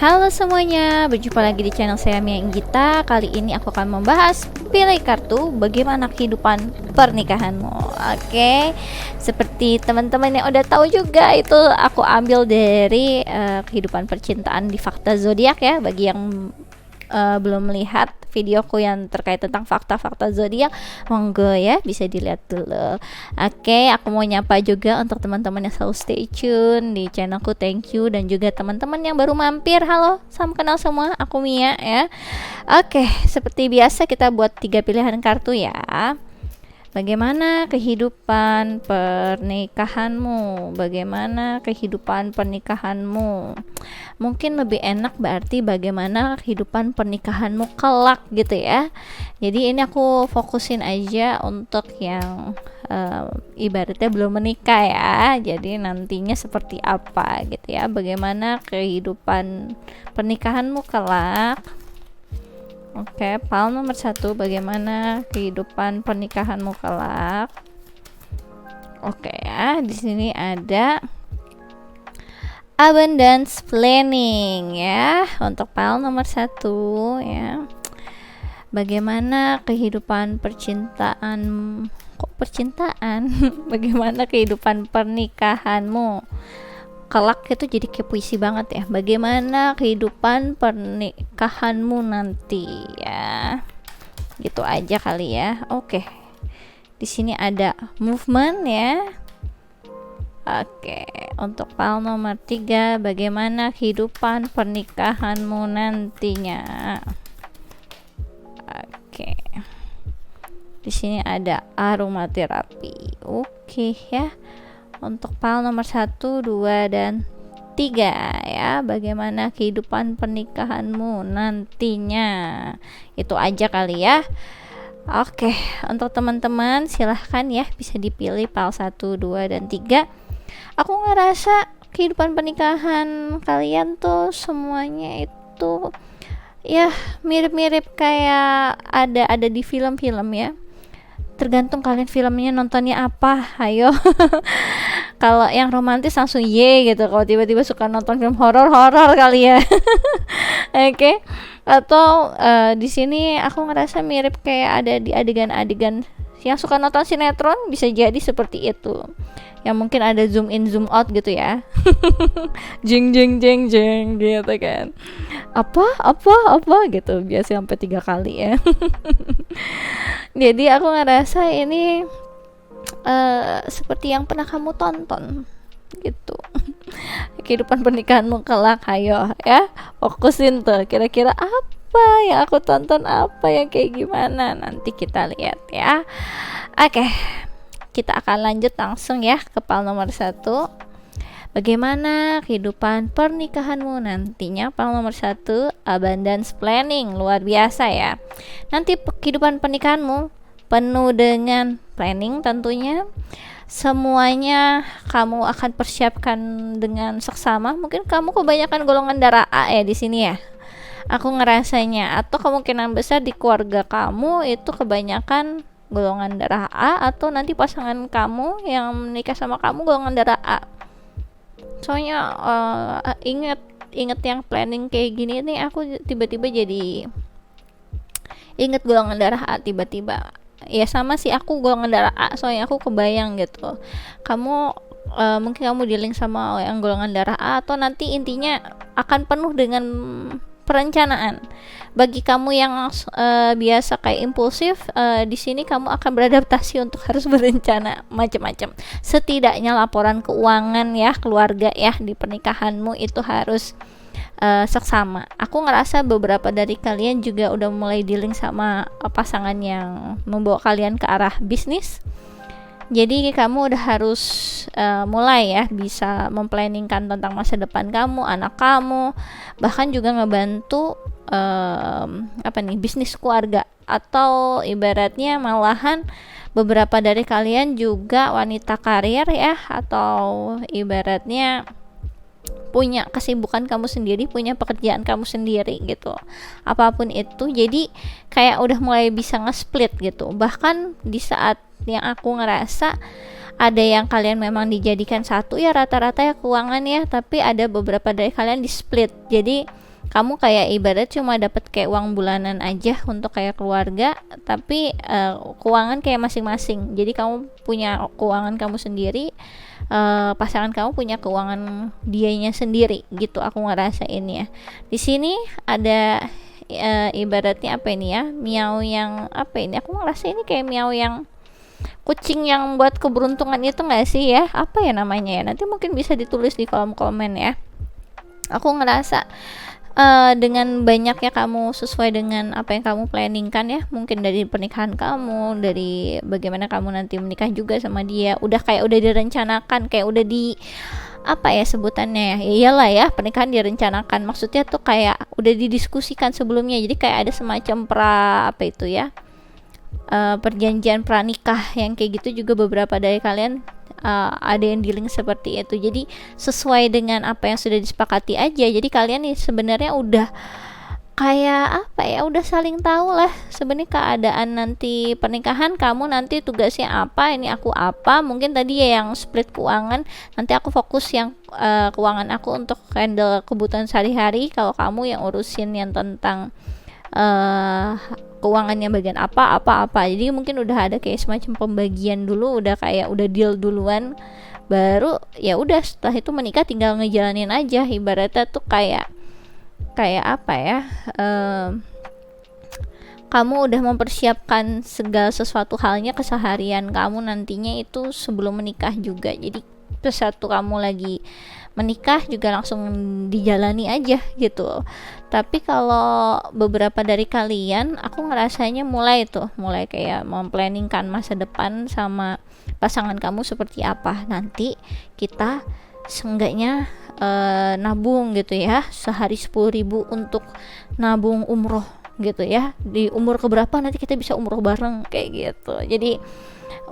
Halo semuanya, berjumpa lagi di channel saya Mia Inggita. Kali ini aku akan membahas pilih kartu bagaimana kehidupan pernikahanmu. Oke, seperti teman-teman yang udah tahu juga, itu aku ambil dari kehidupan percintaan di Fakta Zodiak ya. Bagi yang belum melihat videoku yang terkait tentang fakta-fakta zodiak, monggo ya bisa dilihat dulu. Oke, aku mau nyapa juga untuk teman-teman yang selalu stay tune di channelku, thank you, dan juga teman-teman yang baru mampir, halo, salam kenal semua, aku Mia ya. Oke, seperti biasa kita buat 3 pilihan kartu ya. Bagaimana kehidupan pernikahanmu? Bagaimana kehidupan pernikahanmu? Mungkin lebih enak berarti bagaimana kehidupan pernikahanmu kelak gitu ya. Jadi ini aku fokusin aja untuk yang ibaratnya belum menikah ya. Jadi nantinya seperti apa gitu ya. Bagaimana kehidupan pernikahanmu kelak. Oke, pal nomor 1, bagaimana kehidupan pernikahanmu kelak. Oke ya, di sini ada abundance planning ya untuk pal nomor 1 ya. Bagaimana kehidupan percintaan, kok percintaan? Bagaimana kehidupan pernikahanmu kelak, itu jadi kayak puisi banget ya. Bagaimana kehidupan pernikahanmu nanti ya, gitu aja kali ya. Oke, di sini ada movement ya. Oke, untuk pal nomor 3, bagaimana kehidupan pernikahanmu nantinya. Oke, di sini ada aromaterapi. Oke ya, untuk pal nomor 1, 2, dan 3 ya, bagaimana kehidupan pernikahanmu nantinya. Itu aja kali ya. Oke, untuk teman-teman silahkan ya, bisa dipilih pal 1, 2, dan 3. Aku ngerasa kehidupan pernikahan kalian tuh semuanya itu ya mirip-mirip kayak ada di film-film ya. Tergantung kalian filmnya nontonnya apa, ayo. Kalau yang romantis langsung ye gitu. Kalau tiba-tiba suka nonton film horor kali ya. Oke. Atau di sini aku ngerasa mirip kayak ada di adegan-adegan yang suka nonton sinetron, bisa jadi seperti itu. Yang mungkin ada zoom in zoom out gitu ya. Jeng jeng jeng jeng gitu kan. Apa gitu. Biasa sampai 3 kali ya. Jadi aku ngerasa ini seperti yang pernah kamu tonton gitu. Kehidupan pernikahanmu kelak, ayo ya, fokusin tuh kira-kira apa yang aku tonton, apa yang kayak gimana, nanti kita lihat ya. Oke, kita akan lanjut langsung ya ke pal nomor 1. Bagaimana kehidupan pernikahanmu nantinya. Pal nomor 1, abundance planning. Luar biasa ya. Nanti kehidupan pernikahanmu penuh dengan planning tentunya. Semuanya kamu akan persiapkan dengan seksama. Mungkin kamu kebanyakan golongan darah A ya di sini ya. Aku ngerasanya, atau kemungkinan besar di keluarga kamu itu kebanyakan golongan darah A, atau nanti pasangan kamu yang menikah sama kamu golongan darah A. Soalnya inget yang planning kayak gini nih, aku tiba-tiba jadi inget golongan darah A tiba-tiba. Ya sama sih, aku golongan darah A, soalnya aku kebayang gitu. Kamu mungkin kamu dealing sama yang golongan darah A, atau nanti intinya akan penuh dengan perencanaan. Bagi kamu yang biasa kayak impulsif, di sini kamu akan beradaptasi untuk harus berencana macam-macam. Setidaknya laporan keuangan ya keluarga ya di pernikahanmu itu harus seksama. Aku ngerasa beberapa dari kalian juga udah mulai dealing sama pasangan yang membawa kalian ke arah bisnis. Jadi kamu udah harus mulai ya bisa memplanningkan tentang masa depan kamu, anak kamu, bahkan juga ngebantu bisnis keluarga. Atau ibaratnya malahan beberapa dari kalian juga wanita karir ya, atau ibaratnya punya kesibukan kamu sendiri, punya pekerjaan kamu sendiri gitu, apapun itu. Jadi kayak udah mulai bisa nge-split gitu. Bahkan di saat yang aku ngerasa ada yang kalian memang dijadikan satu ya rata-rata ya keuangan ya, tapi ada beberapa dari kalian di split. Jadi kamu kayak ibarat cuma dapat kayak uang bulanan aja untuk kayak keluarga, tapi keuangan kayak masing-masing. Jadi kamu punya keuangan kamu sendiri, pasangan kamu punya keuangan dianya sendiri gitu. Aku ngerasain ya. Di sini ada ibaratnya apa ini ya, miau yang apa ini, aku ngerasa ini kayak miau yang kucing yang buat keberuntungan itu nggak sih ya, apa ya namanya ya, nanti mungkin bisa ditulis di kolom komen ya. Aku ngerasa dengan banyaknya kamu sesuai dengan apa yang kamu planningkan ya, mungkin dari pernikahan kamu, dari bagaimana kamu nanti menikah juga sama dia, udah kayak udah direncanakan, kayak udah di apa ya sebutannya ya, iyalah ya, pernikahan direncanakan, maksudnya tuh kayak udah didiskusikan sebelumnya, jadi kayak ada semacam apa itu ya, perjanjian pranikah yang kayak gitu juga beberapa dari kalian ada yang dealing seperti itu. Jadi sesuai dengan apa yang sudah disepakati aja. Jadi kalian nih sebenarnya udah kayak apa ya, udah saling tahu lah sebenarnya keadaan nanti pernikahan, kamu nanti tugasnya apa, ini aku apa, mungkin tadi ya yang split keuangan, nanti aku fokus yang keuangan aku untuk handle kebutuhan sehari-hari, kalau kamu yang urusin yang tentang keuangannya bagian apa. Jadi mungkin udah ada kayak semacam pembagian dulu, udah kayak udah deal duluan, baru ya udah setelah itu menikah tinggal ngejalanin aja. Ibaratnya tuh kayak apa ya, kamu udah mempersiapkan segala sesuatu halnya keseharian kamu nantinya itu sebelum menikah juga. Jadi satu kamu lagi menikah juga langsung dijalani aja gitu. Tapi kalau beberapa dari kalian, aku ngerasanya mulai kayak memplanningkan masa depan sama pasangan kamu seperti apa. Nanti kita seenggaknya nabung gitu ya, sehari 10.000 untuk nabung umroh gitu ya, di umur keberapa nanti kita bisa umroh bareng kayak gitu. Jadi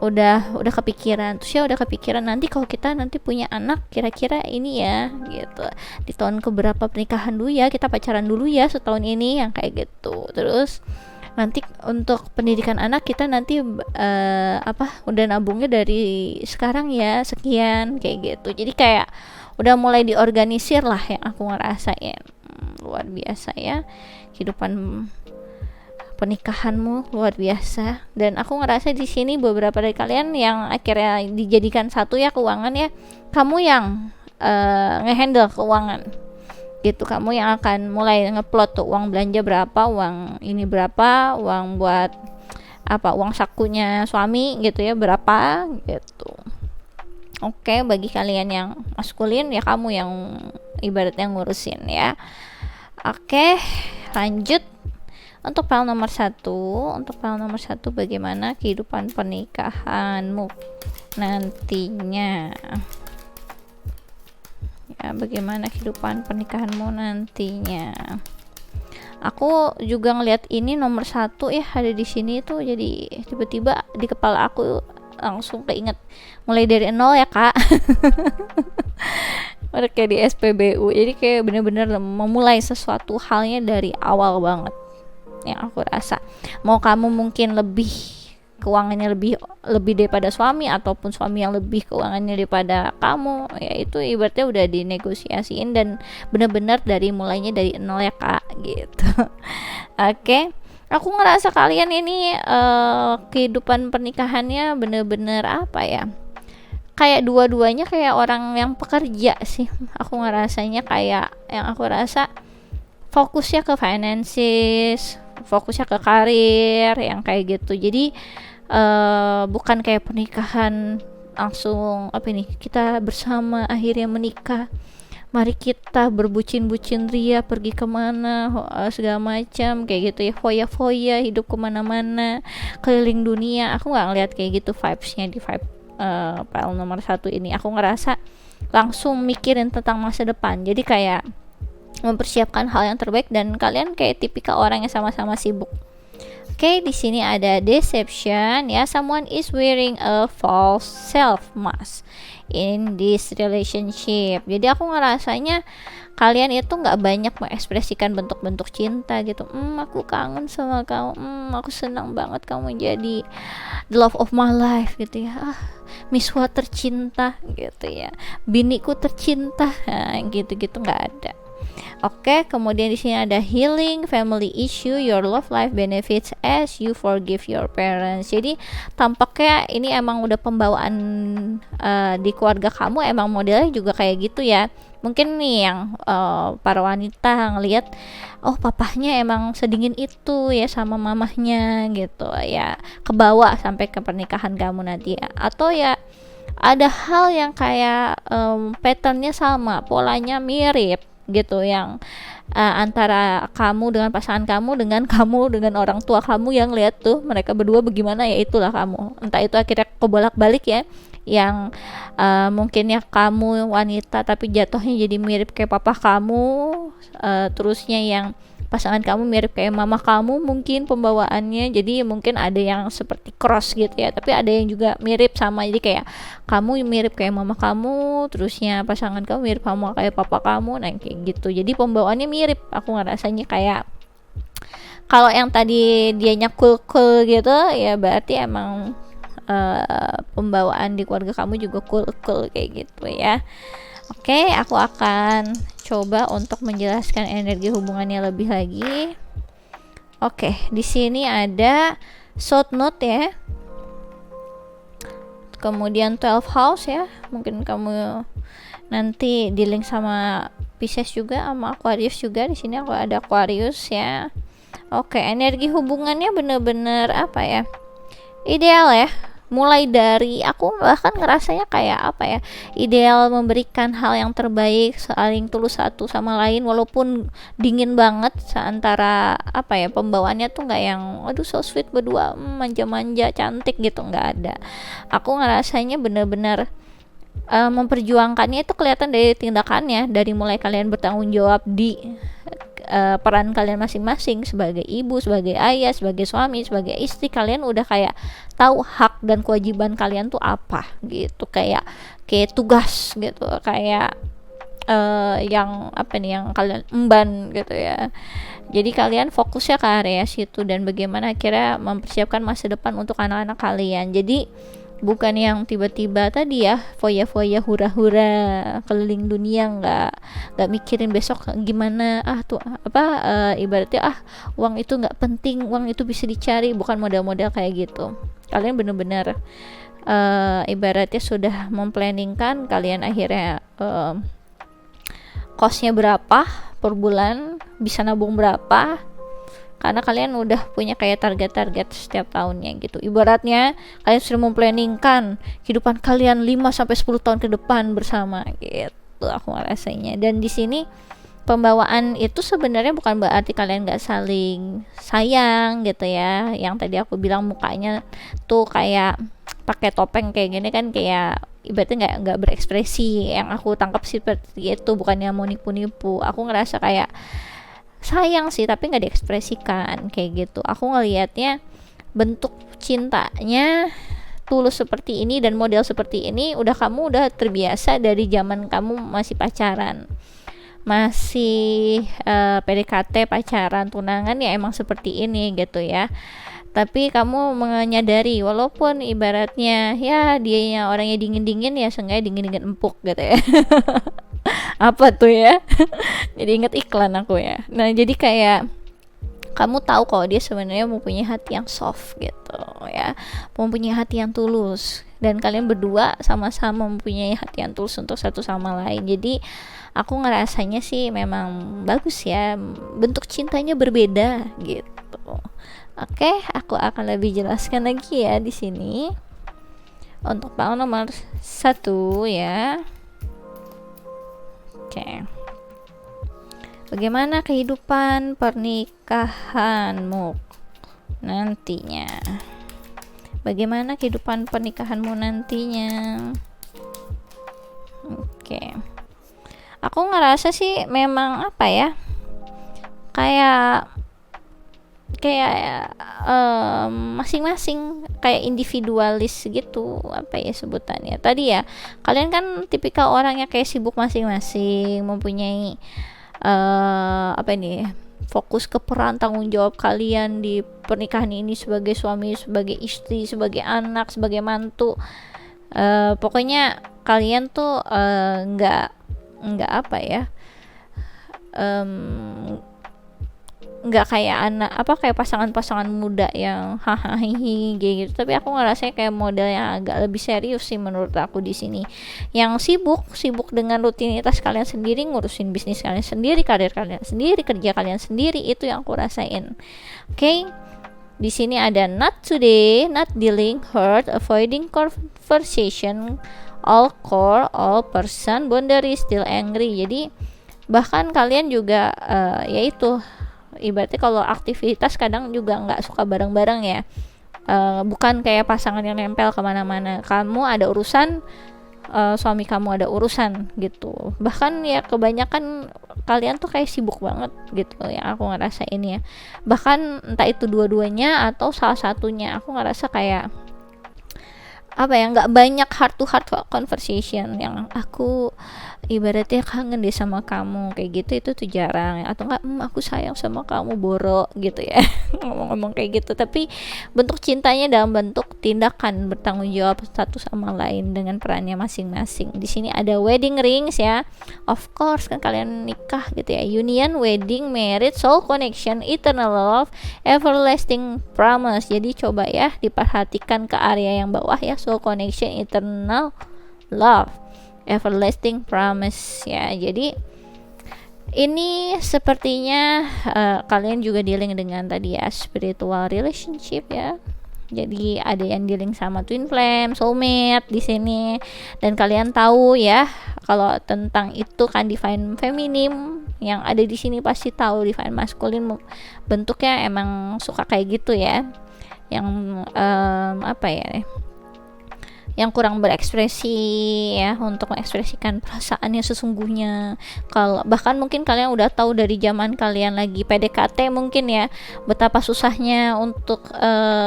udah kepikiran, terus ya udah kepikiran nanti kalau kita nanti punya anak kira-kira ini ya gitu, di tahun keberapa pernikahan dulu ya, kita pacaran dulu ya setahun ini yang kayak gitu. Terus nanti untuk pendidikan anak kita nanti udah nabungnya dari sekarang ya sekian kayak gitu. Jadi kayak udah mulai diorganisir lah yang aku ngerasain. Luar biasa ya kehidupan pernikahanmu, luar biasa. Dan aku ngerasa di sini beberapa dari kalian yang akhirnya dijadikan satu ya keuangan ya, kamu yang ngehandle keuangan gitu, kamu yang akan mulai ngeplot tuh uang belanja berapa, uang ini berapa, uang buat apa, uang sakunya suami gitu ya berapa gitu. Oke, bagi kalian yang maskulin ya kamu yang ibaratnya ngurusin ya. Oke, lanjut untuk file nomor 1. Untuk file nomor 1, bagaimana kehidupan pernikahanmu nantinya ya, bagaimana kehidupan pernikahanmu nantinya. Aku juga ngelihat ini nomor 1 ya ada di sini tuh, jadi tiba-tiba di kepala aku langsung keinget mulai dari nol ya kak. Kayak di SPBU, jadi kayak bener-bener memulai sesuatu halnya dari awal banget yang aku rasa. Mau kamu mungkin lebih keuangannya lebih daripada suami, ataupun suami yang lebih keuangannya daripada kamu, ya itu ibaratnya udah dinegosiasiin dan bener-bener dari mulainya dari nol ya kak gitu. Oke. Aku ngerasa kalian ini kehidupan pernikahannya bener-bener apa ya, kayak dua-duanya kayak orang yang pekerja sih. Aku ngerasanya kayak yang aku rasa fokusnya ke finances, fokusnya ke karir yang kayak gitu. Jadi bukan kayak pernikahan langsung apa ini, kita bersama akhirnya menikah, mari kita berbucin-bucin ria pergi kemana segala macam kayak gitu ya, foya-foya hidup kemana-mana keliling dunia. Aku nggak ngeliat kayak gitu vibesnya di vibe file nomor 1 ini. Aku ngerasa langsung mikirin tentang masa depan, jadi kayak mempersiapkan hal yang terbaik, dan kalian kayak tipikal orang yang sama-sama sibuk. Oke, di sini ada deception ya, someone is wearing a false self mask in this relationship. Jadi aku ngerasanya kalian itu nggak banyak mengekspresikan bentuk-bentuk cinta gitu. Aku kangen sama kamu, aku senang banget kamu jadi the love of my life gitu ya, miswa tercinta gitu ya, biniku tercinta, nah, gitu-gitu nggak ada. Oke, kemudian di sini ada healing family issue, your love life benefits as you forgive your parents. Jadi tampaknya ini emang udah pembawaan di keluarga kamu emang modelnya juga kayak gitu ya. Mungkin nih yang para wanita ngelihat, oh papahnya emang sedingin itu ya sama mamahnya gitu ya, kebawa sampai ke pernikahan kamu nanti ya. Atau ya ada hal yang kayak patternnya sama, polanya mirip gitu, yang antara kamu dengan pasangan kamu dengan kamu dengan orang tua kamu, yang lihat tuh mereka berdua bagaimana ya, itulah kamu. Entah itu akhirnya kebolak-balik ya, yang mungkin ya kamu wanita tapi jatuhnya jadi mirip kayak papa kamu, terusnya yang pasangan kamu mirip kayak mama kamu mungkin pembawaannya. Jadi mungkin ada yang seperti cross gitu ya, tapi ada yang juga mirip sama, jadi kayak kamu mirip kayak mama kamu, terusnya pasangan kamu mirip sama kayak papa kamu, nah kayak gitu. Jadi pembawaannya mirip, aku ngerasanya kayak kalau yang tadi dianya cool gitu ya, berarti emang pembawaan di keluarga kamu juga cool kayak gitu ya. Oke, aku akan coba untuk menjelaskan energi hubungannya lebih lagi. Oke, di sini ada South Node ya. Kemudian 12 house ya. Mungkin kamu nanti di link sama Pisces juga, sama Aquarius juga. Di sini aku ada Aquarius ya. Oke, energi hubungannya bener-bener apa ya? Ideal ya. Mulai dari aku bahkan ngerasanya kayak apa ya, ideal memberikan hal yang terbaik, saling tulus satu sama lain walaupun dingin banget. Seantara apa ya, pembawaannya tuh nggak yang aduh so sweet berdua manja-manja cantik gitu, nggak ada. Aku ngerasanya bener-bener memperjuangkannya itu kelihatan dari tindakannya, dari mulai kalian bertanggung jawab di peran kalian masing-masing sebagai ibu, sebagai ayah, sebagai suami, sebagai istri. Kalian udah kayak tahu hak dan kewajiban kalian tuh apa gitu, kayak tugas gitu, kayak yang apa nih yang kalian emban gitu ya. Jadi kalian fokusnya ke area situ dan bagaimana akhirnya mempersiapkan masa depan untuk anak-anak kalian. Jadi bukan yang tiba-tiba tadi ya foya-foya hura-hura keliling dunia, nggak mikirin besok gimana, tuh apa ibaratnya uang itu nggak penting, uang itu bisa dicari, bukan model-model kayak gitu. Kalian bener-bener ibaratnya sudah memplanningkan kalian akhirnya kosnya berapa per bulan, bisa nabung berapa, karena kalian udah punya kayak target-target setiap tahunnya gitu. Ibaratnya kalian sudah memplanningkan kehidupan kalian 5-10 tahun ke depan bersama gitu, aku ngerasanya. Dan di sini pembawaan itu sebenarnya bukan berarti kalian gak saling sayang gitu ya. Yang tadi aku bilang mukanya tuh kayak pakai topeng kayak gini kan, kayak ibaratnya nggak berekspresi. Yang aku tangkap sih seperti itu, bukannya mau nipu-nipu. Aku ngerasa kayak sayang sih tapi nggak diekspresikan kayak gitu. Aku ngelihatnya bentuk cintanya tulus seperti ini dan model seperti ini kamu udah terbiasa dari zaman kamu masih pacaran, masih PDKT, pacaran, tunangan, ya emang seperti ini gitu ya. Tapi kamu menyadari walaupun ibaratnya ya dianya orangnya dingin-dingin, ya seenggaknya dingin-dingin empuk gitu ya. Apa tuh ya? Jadi inget iklan aku ya. Nah jadi kayak kamu tahu kalau dia sebenarnya mempunyai hati yang soft gitu ya, mempunyai hati yang tulus, dan kalian berdua sama-sama mempunyai hati yang tulus untuk satu sama lain. Jadi aku ngerasanya sih memang bagus ya, bentuk cintanya berbeda gitu. Oke, aku akan lebih jelaskan lagi ya di sini untuk pasangan nomor 1 ya. Oke. Bagaimana kehidupan pernikahanmu nantinya? Bagaimana kehidupan pernikahanmu nantinya? Oke. Aku ngerasa sih memang apa ya? Kayak masing-masing kayak individualis gitu, apa ya sebutannya tadi ya. Kalian kan tipikal orangnya kayak sibuk masing-masing, mempunyai apa ini, fokus ke peran tanggung jawab kalian di pernikahan ini sebagai suami, sebagai istri, sebagai anak, sebagai mantu. Pokoknya kalian tuh nggak apa ya, em, nggak kayak kayak pasangan-pasangan muda yang hahaha gitu, tapi aku ngerasa kayak model yang agak lebih serius sih menurut aku di sini, yang sibuk dengan rutinitas kalian sendiri, ngurusin bisnis kalian sendiri, karir kalian sendiri, kerja kalian sendiri, itu yang aku rasain. Oke. Di sini ada not today, not dealing, hurt, avoiding conversation, all core, all person, boundary, still angry. Jadi bahkan kalian juga yaitu ibaratnya kalau aktivitas kadang juga nggak suka bareng-bareng ya, bukan kayak pasangan yang nempel kemana-mana, kamu ada urusan, suami kamu ada urusan gitu. Bahkan ya kebanyakan kalian tuh kayak sibuk banget gitu yang aku ngerasain ya, bahkan entah itu dua-duanya atau salah satunya. Aku ngerasa kayak nggak banyak heart to heart conversation yang aku ibaratnya kangen deh sama kamu kayak gitu, itu tuh jarang. Atau enggak aku sayang sama kamu boro gitu ya ngomong-ngomong kayak gitu, tapi bentuk cintanya dalam bentuk tindakan, bertanggung jawab satu sama lain dengan perannya masing-masing. Di sini ada wedding rings ya, of course kan kalian nikah gitu ya, union, wedding, marriage, soul connection, eternal love, everlasting promise. Jadi coba ya diperhatikan ke area yang bawah ya, soul connection, eternal love, everlasting promise ya. Jadi ini sepertinya kalian juga dealing dengan tadi ya, spiritual relationship ya. Jadi ada yang dealing sama twin flame, soulmate di sini, dan kalian tahu ya kalau tentang itu kan divine feminine yang ada di sini pasti tahu divine masculine bentuknya emang suka kayak gitu ya, yang yang kurang berekspresi ya, untuk mengekspresikan perasaannya sesungguhnya. Kalau bahkan mungkin kalian udah tahu dari zaman kalian lagi PDKT mungkin ya, betapa susahnya untuk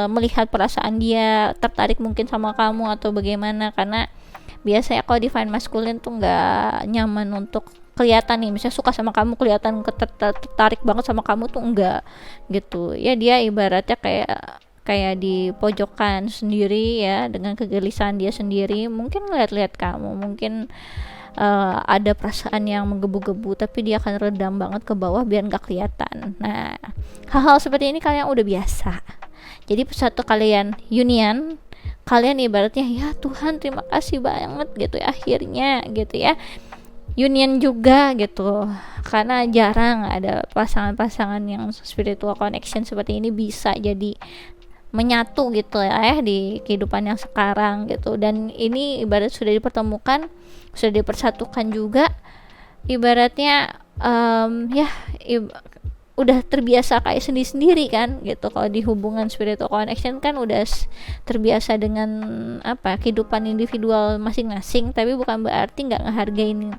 melihat perasaan dia tertarik mungkin sama kamu atau bagaimana, karena biasanya kalau divine masculine tuh nggak nyaman untuk kelihatan nih, misalnya suka sama kamu, kelihatan tertarik banget sama kamu tuh enggak gitu ya. Dia ibaratnya kayak di pojokan sendiri ya, dengan kegelisahan dia sendiri, mungkin lihat-lihat kamu, mungkin ada perasaan yang menggebu-gebu, tapi dia akan redam banget ke bawah biar nggak kelihatan. Nah, hal-hal seperti ini kalian udah biasa. Jadi satu kalian union, kalian ibaratnya ya Tuhan terima kasih banget gitu ya, akhirnya gitu ya union juga gitu, karena jarang ada pasangan-pasangan yang spiritual connection seperti ini bisa jadi menyatu gitu ya di kehidupan yang sekarang gitu. Dan ini ibarat sudah dipertemukan, sudah dipersatukan juga, ibaratnya udah terbiasa kayak sendiri-sendiri kan gitu. Kalau di hubungan spiritual connection kan udah terbiasa dengan kehidupan individual masing-masing, tapi bukan berarti nggak ngehargain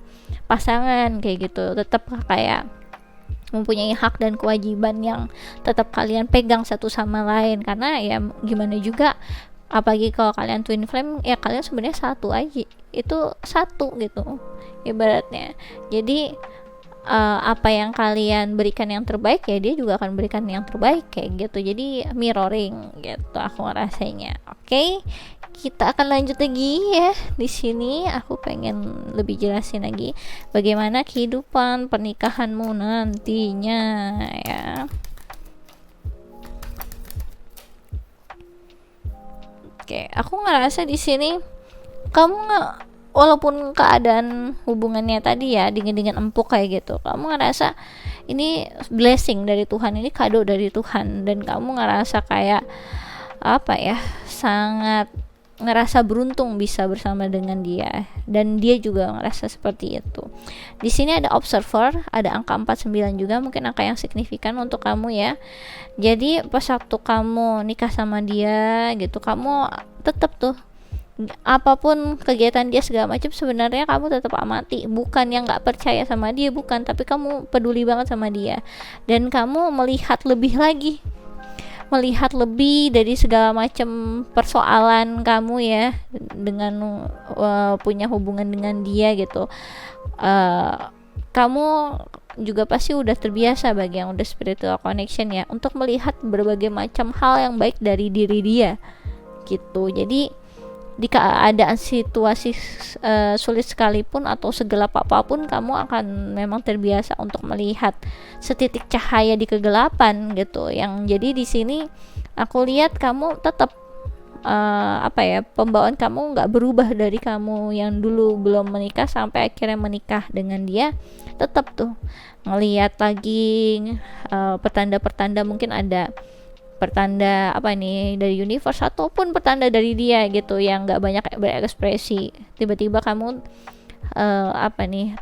pasangan kayak gitu. Tetap kayak mempunyai hak dan kewajiban yang tetap kalian pegang satu sama lain, karena ya gimana juga, apalagi kalau kalian twin flame ya, kalian sebenarnya satu aja, itu satu gitu ibaratnya. Jadi apa yang kalian berikan yang terbaik ya dia juga akan berikan yang terbaik kayak gitu. Jadi mirroring gitu aku ngerasanya. Oke, kita akan lanjut lagi ya. Di sini aku pengen lebih jelasin lagi bagaimana kehidupan pernikahanmu nantinya ya. Oke, aku ngerasa di sini kamu walaupun keadaan hubungannya tadi ya dingin-dingin empuk kayak gitu, kamu ngerasa ini blessing dari Tuhan, ini kado dari Tuhan, dan kamu ngerasa kayak sangat ngerasa beruntung bisa bersama dengan dia, dan dia juga ngerasa seperti itu. Di sini ada observer, ada angka 49 juga, mungkin angka yang signifikan untuk kamu ya. Jadi pas waktu kamu nikah sama dia gitu, kamu tetap tuh apapun kegiatan dia segala macam, sebenarnya kamu tetap amati, bukan yang nggak percaya sama dia, bukan, tapi kamu peduli banget sama dia, dan kamu melihat lebih lagi, melihat lebih dari segala macam persoalan kamu ya dengan punya hubungan dengan dia gitu. Kamu juga pasti udah terbiasa bagi yang udah spiritual connection ya, untuk melihat berbagai macam hal yang baik dari diri dia gitu. Jadi di keadaan situasi sulit sekalipun atau segelap apapun, kamu akan memang terbiasa untuk melihat setitik cahaya di kegelapan gitu. Yang jadi di sini aku lihat kamu tetap pembawaan kamu nggak berubah dari kamu yang dulu belum menikah sampai akhirnya menikah dengan dia. Tetap tuh ngelihat lagi pertanda-pertanda, mungkin ada pertanda dari universe ataupun pertanda dari dia gitu yang nggak banyak berekspresi. Tiba-tiba kamu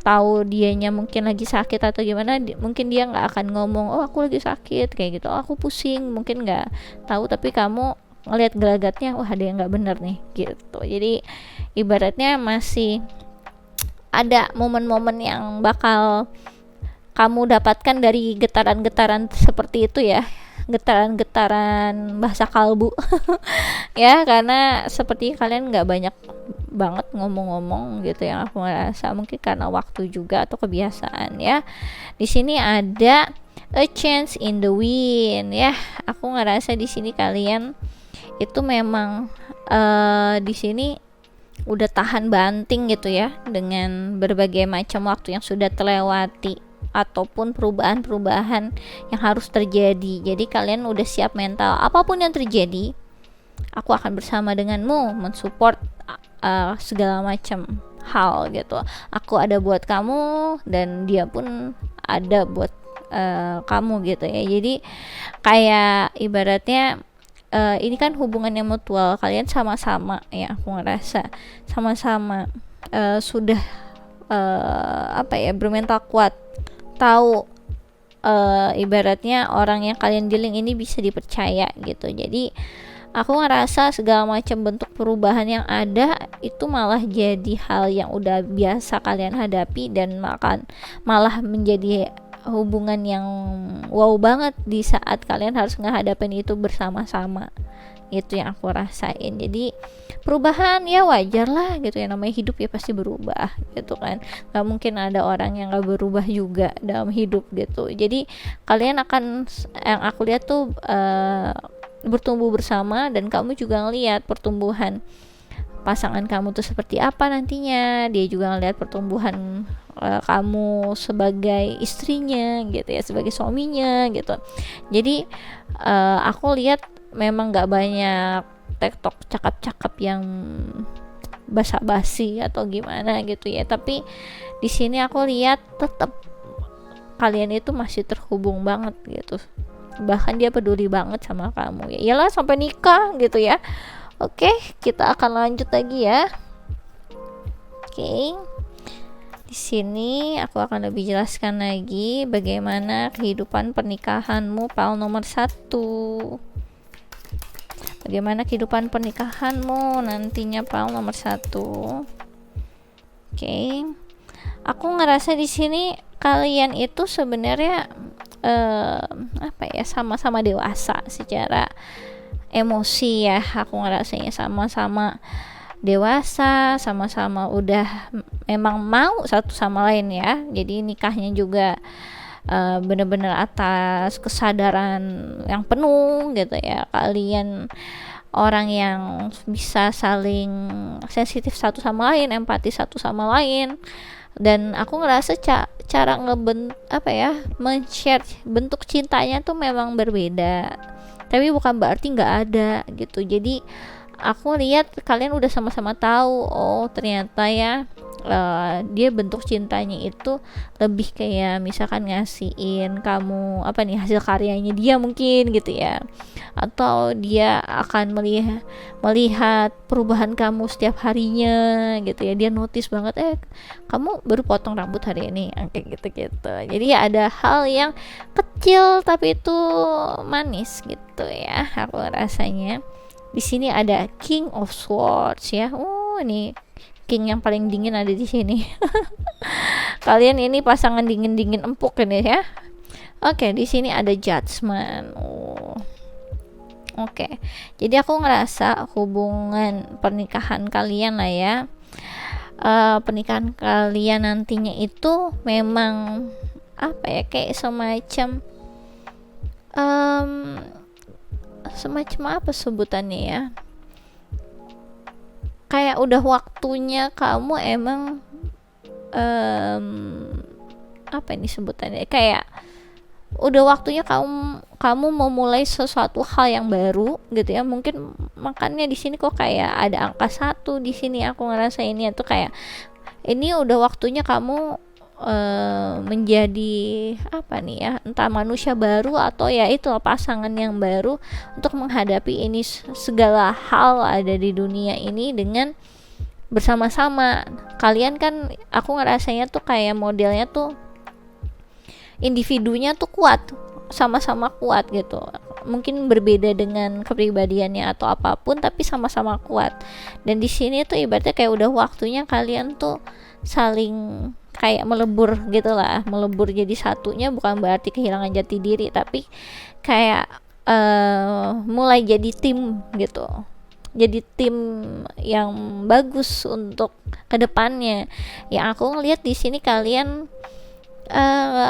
tahu dianya mungkin lagi sakit atau gimana, mungkin dia nggak akan ngomong oh aku lagi sakit kayak gitu, oh aku pusing, mungkin nggak tahu, tapi kamu ngelihat gelagatnya wah ada yang nggak bener nih gitu. Jadi ibaratnya masih ada momen-momen yang bakal kamu dapatkan dari getaran-getaran seperti itu ya, getaran-getaran bahasa kalbu ya, karena seperti kalian nggak banyak banget ngomong-ngomong gitu yang aku ngerasa, mungkin karena waktu juga atau kebiasaan ya. Di sini ada a chance in the wind ya, aku ngerasa di sini kalian itu memang di sini udah tahan banting gitu ya dengan berbagai macam waktu yang sudah terlewati ataupun perubahan-perubahan yang harus terjadi. Jadi kalian udah siap mental, apapun yang terjadi aku akan bersama denganmu, mensupport segala macam hal gitu. Aku ada buat kamu dan dia pun ada buat kamu gitu ya. Jadi kayak ibaratnya ini kan hubungan yang mutual, kalian sama-sama ya, aku ngerasa sama-sama sudah bermental kuat, tahu ibaratnya orang yang kalian dealing ini bisa dipercaya gitu. Jadi aku ngerasa segala macam bentuk perubahan yang ada itu malah jadi hal yang udah biasa kalian hadapi dan malah menjadi hubungan yang wow banget di saat kalian harus ngehadapin itu bersama-sama. Itu yang aku rasain. Jadi perubahan ya wajar lah gitu ya, namanya hidup ya pasti berubah gitu kan, gak mungkin ada orang yang gak berubah juga dalam hidup gitu. Jadi kalian akan, yang aku lihat tuh bertumbuh bersama, dan kamu juga ngelihat pertumbuhan pasangan kamu tuh seperti apa nantinya. Dia juga ngelihat pertumbuhan kamu sebagai istrinya gitu ya, sebagai suaminya gitu. Jadi aku lihat memang gak banyak tektok cakap-cakap yang basa-basi atau gimana gitu ya, tapi di sini aku lihat tetap kalian itu masih terhubung banget gitu, bahkan dia peduli banget sama kamu ya, iyalah sampai nikah gitu ya. Oke, kita akan lanjut lagi ya. Oke, di sini aku akan lebih jelaskan lagi bagaimana kehidupan pernikahanmu pal nomor 1. Bagaimana kehidupan pernikahanmu nantinya pal nomor 1. Oke, aku ngerasa di sini kalian itu sebenarnya sama-sama dewasa secara emosi ya. Aku ngerasanya sama-sama dewasa, sama-sama udah memang mau satu sama lain ya. Jadi nikahnya juga benar-benar atas kesadaran yang penuh gitu ya. Kalian orang yang bisa saling sensitif satu sama lain, empati satu sama lain. Dan aku ngerasa cara men-share bentuk cintanya tuh memang berbeda, tapi bukan berarti nggak ada gitu. Jadi aku lihat kalian udah sama-sama tahu, oh ternyata ya dia bentuk cintanya itu lebih kayak misalkan ngasihin kamu hasil karyanya dia mungkin gitu ya, atau dia akan melihat perubahan kamu setiap harinya gitu ya. Dia notice banget kamu baru potong rambut hari ini kayak gitu. Jadi ada hal yang kecil tapi itu manis gitu ya, aku rasanya. Di sini ada King of Swords ya. Ini King yang paling dingin ada di sini. Kalian ini pasangan dingin-dingin empuk ini ya. Oke, di sini ada Judgment. Oke. Jadi aku ngerasa hubungan pernikahan kalian lah ya. Pernikahan kalian nantinya itu memang kayak semacam semacam apa sebutannya ya, kayak udah waktunya kamu emang apa ini sebutannya, kayak udah waktunya kamu mau mulai sesuatu hal yang baru gitu ya. Mungkin makanya di sini kok kayak ada angka 1 di sini, aku ngerasa ini tuh kayak ini udah waktunya kamu menjadi apa nih ya, entah manusia baru atau ya itu pasangan yang baru untuk menghadapi ini segala hal ada di dunia ini dengan bersama-sama. Kalian kan aku ngerasanya tuh kayak modelnya tuh individunya tuh kuat, sama-sama kuat gitu. Mungkin berbeda dengan kepribadiannya atau apapun, tapi sama-sama kuat. Dan di sini tuh ibaratnya kayak udah waktunya kalian tuh saling kayak melebur gitu lah, melebur jadi satunya. Bukan berarti kehilangan jati diri, tapi kayak mulai jadi tim gitu, jadi tim yang bagus untuk kedepannya. Yang aku ngelihat di sini kalian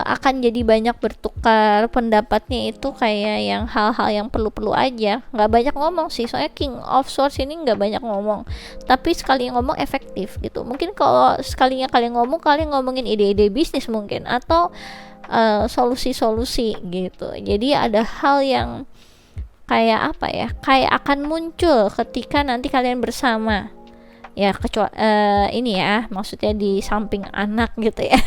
akan jadi banyak bertukar pendapatnya, itu kayak yang hal-hal yang perlu-perlu aja, nggak banyak ngomong sih, soalnya King of Swords ini nggak banyak ngomong, tapi sekali ngomong efektif gitu. Mungkin kalau sekalinya kalian ngomongin ide-ide bisnis mungkin, atau solusi-solusi gitu. Jadi ada hal yang kayak apa ya, kayak akan muncul ketika nanti kalian bersama ya, kecuali ini ya, maksudnya di samping anak gitu ya.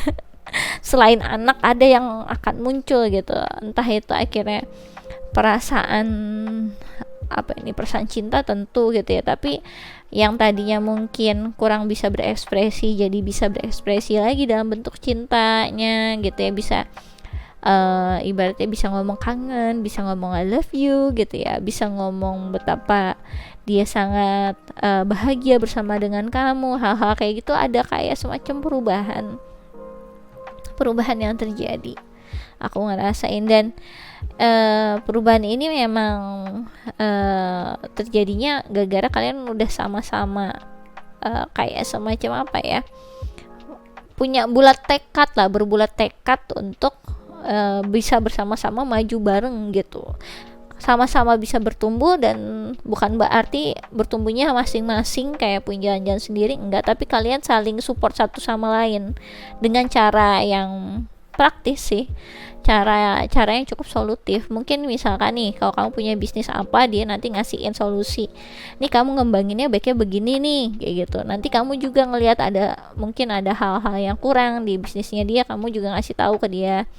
Selain anak ada yang akan muncul gitu, entah itu akhirnya perasaan apa ini, perasaan cinta tentu gitu ya, tapi yang tadinya mungkin kurang bisa berekspresi jadi bisa berekspresi lagi dalam bentuk cintanya gitu ya. Bisa ibaratnya bisa ngomong kangen, bisa ngomong I love you gitu ya, bisa ngomong betapa dia sangat bahagia bersama dengan kamu. Hal-hal kayak gitu ada kayak semacam perubahan yang terjadi, aku ngerasain. Dan perubahan ini memang terjadinya gara-gara kalian udah sama-sama kayak semacam apa ya, punya berbulat tekad untuk bisa bersama-sama maju bareng gitu, sama-sama bisa bertumbuh. Dan bukan berarti bertumbuhnya masing-masing kayak punya jalan-jalan sendiri, enggak, tapi kalian saling support satu sama lain dengan cara yang praktis sih, cara yang cukup solutif. Mungkin misalkan nih, kalau kamu punya bisnis apa, dia nanti ngasihin solusi, nih kamu ngembanginnya baiknya begini nih, kayak gitu. Nanti kamu juga ngelihat mungkin ada hal-hal yang kurang di bisnisnya dia, kamu juga ngasih tahu ke dia,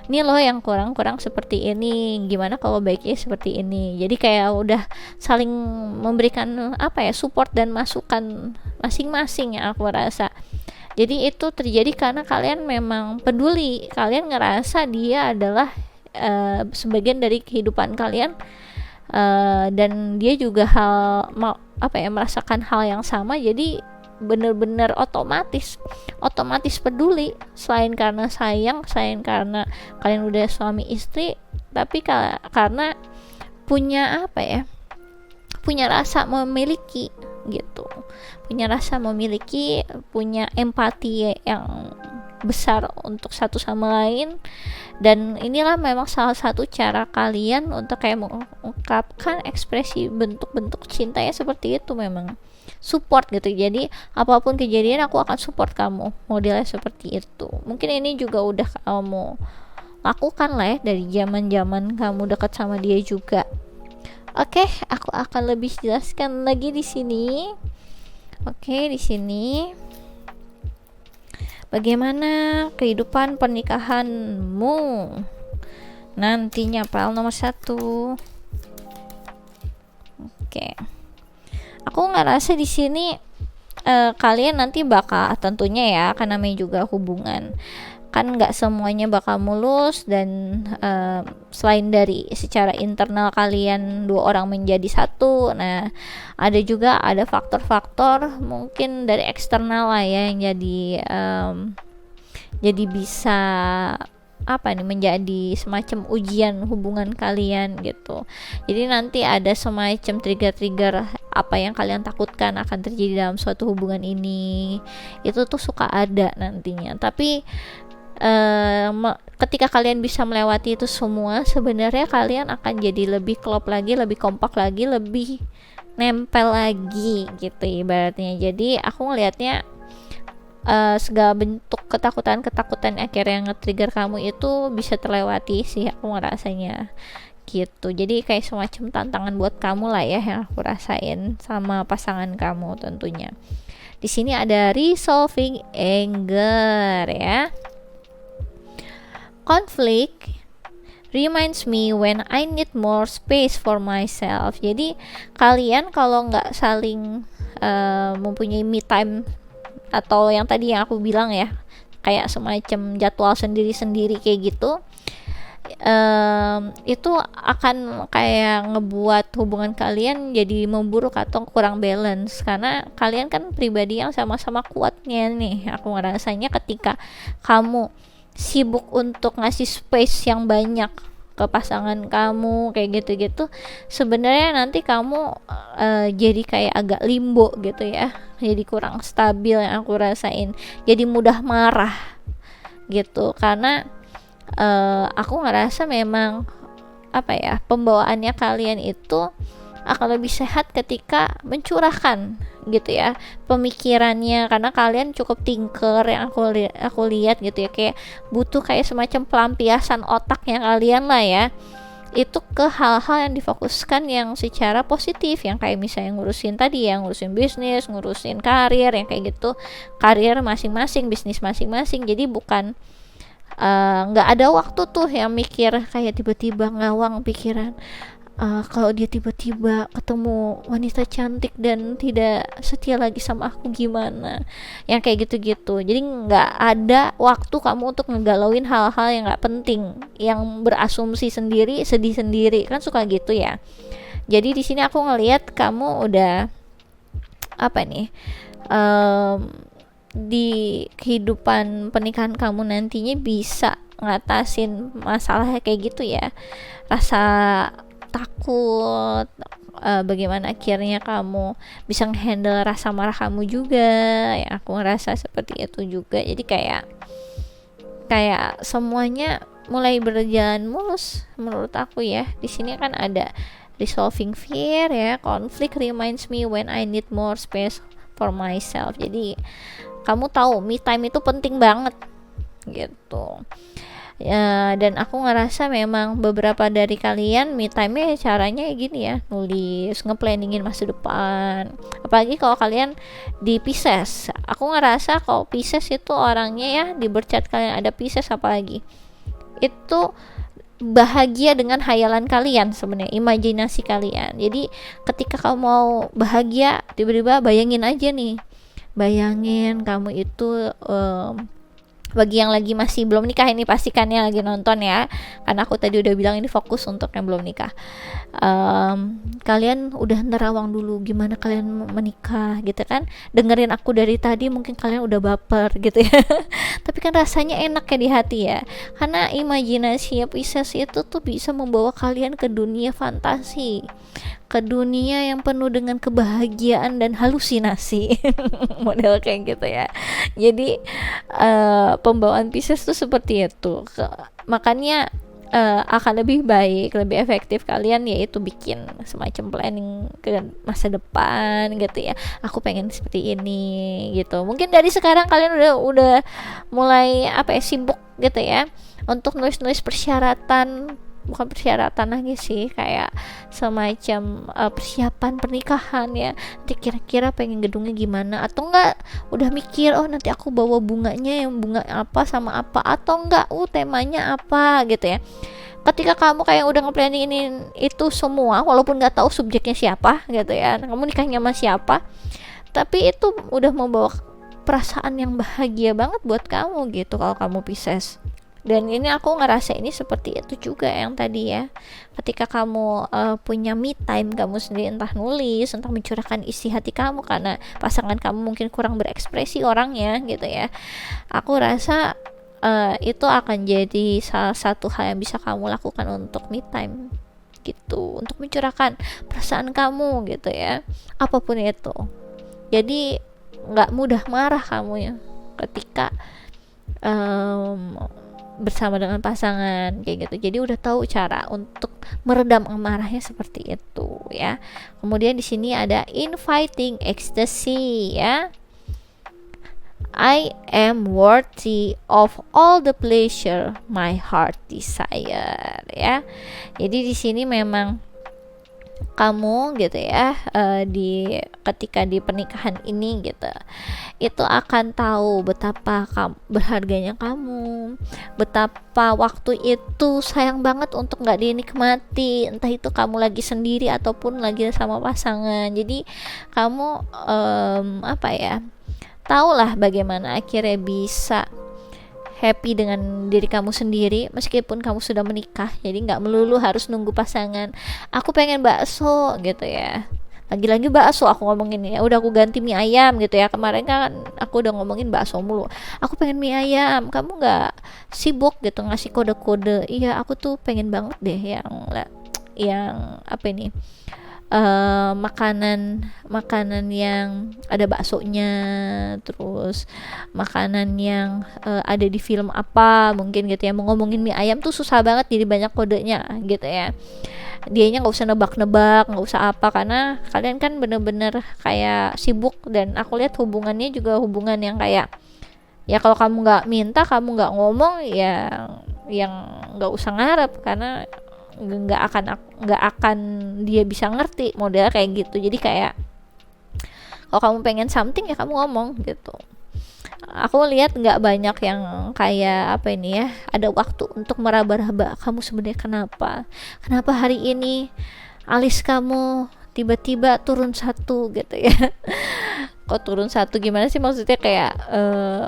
ini loh yang kurang seperti ini, gimana kalau baiknya seperti ini. Jadi kayak udah saling memberikan apa ya, support dan masukan masing-masing ya, aku rasa. Jadi itu terjadi karena kalian memang peduli, kalian ngerasa dia adalah sebagian dari kehidupan kalian, dan dia juga merasakan hal yang sama. Jadi bener-bener otomatis peduli, selain karena sayang, selain karena kalian udah suami istri, tapi karena punya apa ya, punya rasa memiliki gitu, punya empati yang besar untuk satu sama lain. Dan inilah memang salah satu cara kalian untuk kayak mengungkapkan ekspresi bentuk-bentuk cintanya seperti itu, memang support gitu. Jadi apapun kejadian aku akan support kamu, modelnya seperti itu. Mungkin ini juga udah kamu lakukan lah ya dari zaman kamu dekat sama dia juga. Oke, aku akan lebih jelaskan lagi di sini. Oke, di sini bagaimana kehidupan pernikahanmu nantinya, Pel nomor 1. Oke. Aku ngerasa di sini kalian nanti bakal, tentunya ya, karena namanya juga hubungan, kan nggak semuanya bakal mulus. Dan selain dari secara internal kalian dua orang menjadi satu, nah ada juga faktor-faktor mungkin dari eksternal lah ya, yang jadi bisa menjadi semacam ujian hubungan kalian gitu. Jadi nanti ada semacam trigger-trigger apa yang kalian takutkan akan terjadi dalam suatu hubungan ini, itu tuh suka ada nantinya. Tapi ketika kalian bisa melewati itu semua, sebenarnya kalian akan jadi lebih klop lagi, lebih kompak lagi, lebih nempel lagi gitu ibaratnya. Jadi aku ngelihatnya segala bentuk ketakutan akhirnya nge-trigger kamu itu bisa terlewati sih aku ngerasanya gitu. Jadi kayak semacam tantangan buat kamu lah ya yang aku rasain sama pasangan kamu tentunya. Di sini ada resolving anger ya. Conflict reminds me when I need more space for myself. Jadi kalian kalau nggak saling mempunyai me time atau yang tadi yang aku bilang ya, kayak semacam jadwal sendiri-sendiri kayak gitu, itu akan kayak ngebuat hubungan kalian jadi memburuk atau kurang balance, karena kalian kan pribadi yang sama-sama kuatnya nih. Aku ngerasanya ketika kamu sibuk untuk ngasih space yang banyak ke pasangan kamu kayak gitu-gitu, sebenarnya nanti kamu jadi kayak agak limbo gitu ya, jadi kurang stabil yang aku rasain, jadi mudah marah gitu. Karena aku ngerasa memang apa ya, pembawaannya kalian itu akan lebih sehat ketika mencurahkan gitu ya pemikirannya, karena kalian cukup thinker yang aku lihat gitu ya, kayak butuh kayak semacam pelampiasan otaknya kalian lah ya, itu ke hal-hal yang difokuskan yang secara positif, yang kayak misalnya ngurusin tadi, yang ngurusin bisnis, ngurusin karir, yang kayak gitu, karir masing-masing, bisnis masing-masing. Jadi bukan nggak ada waktu tuh yang mikir kayak tiba-tiba ngawang pikiran, kalau dia tiba-tiba ketemu wanita cantik dan tidak setia lagi sama aku gimana, yang kayak gitu-gitu. Jadi nggak ada waktu kamu untuk ngegalauin hal-hal yang nggak penting, yang berasumsi sendiri, sedih sendiri, kan suka gitu ya. Jadi di sini aku ngelihat kamu udah apa nih, di kehidupan pernikahan kamu nantinya bisa ngatasin masalah kayak gitu ya, rasa takut, bagaimana akhirnya kamu bisa ngehandle rasa marah kamu juga, ya aku ngerasa seperti itu juga. Jadi kayak semuanya mulai berjalan mulus menurut aku ya. Di sini kan ada resolving fear ya, conflict reminds me when I need more space for myself. Jadi kamu tahu me time itu penting banget gitu ya. Dan aku ngerasa memang beberapa dari kalian me time-nya caranya gini ya, nulis, ngeplanningin masa depan. Apalagi kalau kalian di Pisces, aku ngerasa kalau Pisces itu orangnya ya, di birth chart kalian ada Pisces apalagi, itu bahagia dengan hayalan kalian sebenarnya, imajinasi kalian. Jadi ketika kamu mau bahagia, tiba-tiba bayangin aja nih, bayangin kamu itu bagi yang lagi masih belum nikah, ini pastikannya lagi nonton ya, karena aku tadi udah bilang ini fokus untuk yang belum nikah. Kalian udah nerawang dulu gimana kalian menikah gitu kan, dengerin aku dari tadi mungkin kalian udah baper gitu ya tapi kan rasanya enak ya di hati ya, karena imajinasi Pisces itu tuh bisa membawa kalian ke dunia fantasi, ke dunia yang penuh dengan kebahagiaan dan halusinasi model kayak gitu ya. Jadi pembawaan Pisces tuh seperti itu. Makanya akan lebih baik, lebih efektif kalian yaitu bikin semacam planning ke masa depan gitu ya. Aku pengen seperti ini gitu. Mungkin dari sekarang kalian udah mulai apa ya, sibuk gitu ya untuk nulis-nulis persyaratan, bukan persyaratan lagi sih, kayak semacam persiapan pernikahan ya. Nanti kira-kira pengen gedungnya gimana, atau enggak udah mikir, oh nanti aku bawa bunganya yang bunga apa sama apa, atau enggak temanya apa gitu ya. Ketika kamu kayak udah nge-planning ini itu semua, walaupun nggak tahu subjeknya siapa gitu ya, kamu nikahnya sama siapa, tapi itu udah membawa perasaan yang bahagia banget buat kamu gitu kalau kamu Pisces. Dan ini aku ngerasa ini seperti itu juga yang tadi ya, ketika kamu punya me time kamu sendiri, entah nulis, entah mencurahkan isi hati kamu karena pasangan kamu mungkin kurang berekspresi orangnya gitu ya, aku rasa itu akan jadi salah satu hal yang bisa kamu lakukan untuk me time gitu, untuk mencurahkan perasaan kamu gitu ya, apapun itu. Jadi nggak mudah marah kamu ya ketika bersama dengan pasangan kayak gitu. Jadi udah tahu cara untuk meredam amarahnya seperti itu ya. Kemudian di sini ada inviting ecstasy ya. I am worthy of all the pleasure my heart desire ya. Jadi di sini memang kamu gitu ya, ketika di pernikahan ini gitu, itu akan tahu betapa berharganya kamu, betapa waktu itu sayang banget untuk nggak dinikmati, entah itu kamu lagi sendiri ataupun lagi sama pasangan. Jadi kamu apa ya, tahulah bagaimana akhirnya bisa happy dengan diri kamu sendiri meskipun kamu sudah menikah. Jadi nggak melulu harus nunggu pasangan, aku pengen bakso gitu ya, lagi-lagi bakso aku ngomongin ya, udah aku ganti mie ayam gitu ya. Kemarin kan aku udah ngomongin bakso mulu, aku pengen mie ayam, kamu nggak sibuk gitu ngasih kode-kode, iya aku tuh pengen banget deh yang apa ini, makanan yang ada baksonya, terus makanan yang ada di film apa mungkin gitu ya. Mau ngomongin mie ayam tuh susah banget, jadi banyak kodenya gitu ya. Dianya nggak usah nebak-nebak, nggak usah apa, karena kalian kan bener-bener kayak sibuk. Dan aku lihat hubungannya juga hubungan yang kayak ya, kalau kamu nggak minta, kamu nggak ngomong ya, yang nggak usah ngarep, karena nggak akan dia bisa ngerti model kayak gitu. Jadi kayak kalau kamu pengen something ya kamu ngomong gitu. Aku lihat nggak banyak yang kayak apa ini ya, ada waktu untuk meraba-raba kamu sebenarnya kenapa hari ini alis kamu tiba-tiba turun satu gitu ya. Kok turun satu gimana sih, maksudnya kayak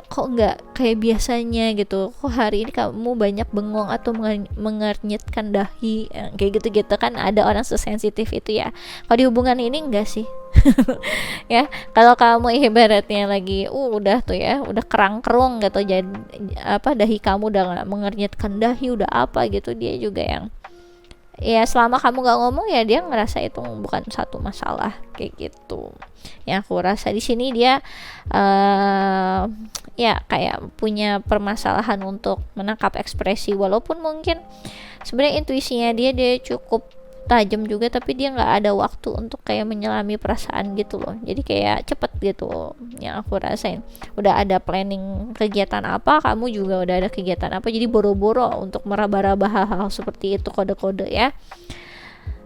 kok nggak kayak biasanya gitu, kok hari ini kamu banyak bengong atau mengernyitkan dahi, kayak gitu-gitu kan. Ada orang sesensitif itu ya. Kalau di hubungan ini enggak sih. Ya, kalau kamu ibaratnya lagi udah tuh ya, udah kerang-kerung gitu, jadi apa, dahi kamu udah nggak mengernyitkan dahi, udah apa gitu, dia juga yang ya selama kamu gak ngomong ya dia ngerasa itu bukan satu masalah kayak gitu. Yang aku rasa di sini dia ya kayak punya permasalahan untuk menangkap ekspresi, walaupun mungkin sebenarnya intuisinya dia cukup tajam juga, tapi dia nggak ada waktu untuk kayak menyelami perasaan gitu loh. Jadi kayak cepet gitu yang aku rasain. Udah ada planning kegiatan apa, kamu juga udah ada kegiatan apa, jadi boro-boro untuk meraba-raba hal-hal seperti itu, kode-kode ya.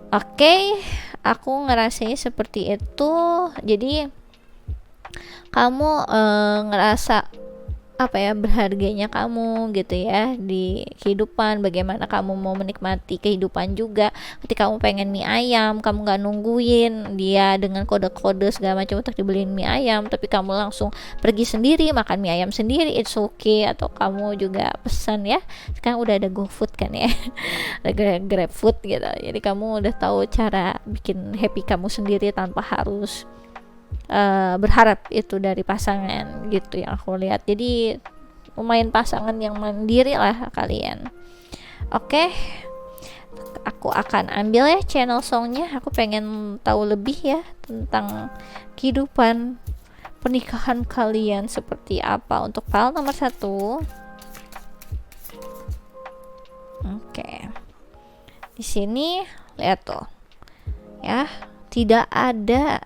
Oke, aku ngerasanya seperti itu. Jadi kamu ngerasa apa ya, berharganya kamu gitu ya di kehidupan, bagaimana kamu mau menikmati kehidupan juga. Ketika kamu pengen mie ayam, kamu nggak nungguin dia dengan kode-kode segala macam untuk dibeliin mie ayam, tapi kamu langsung pergi sendiri makan mie ayam sendiri, it's okay. Atau kamu juga pesan ya, sekarang udah ada GoFood kan ya, ada GrabFood gitu, jadi kamu udah tahu cara bikin happy kamu sendiri tanpa harus berharap itu dari pasangan gitu yang aku lihat. Jadi lumayan pasangan yang mandiri lah kalian. Oke, aku akan ambil ya channel songnya. Aku pengen tahu lebih ya tentang kehidupan pernikahan kalian seperti apa. Untuk file nomor 1. Oke, di sini lihat tuh ya, tidak ada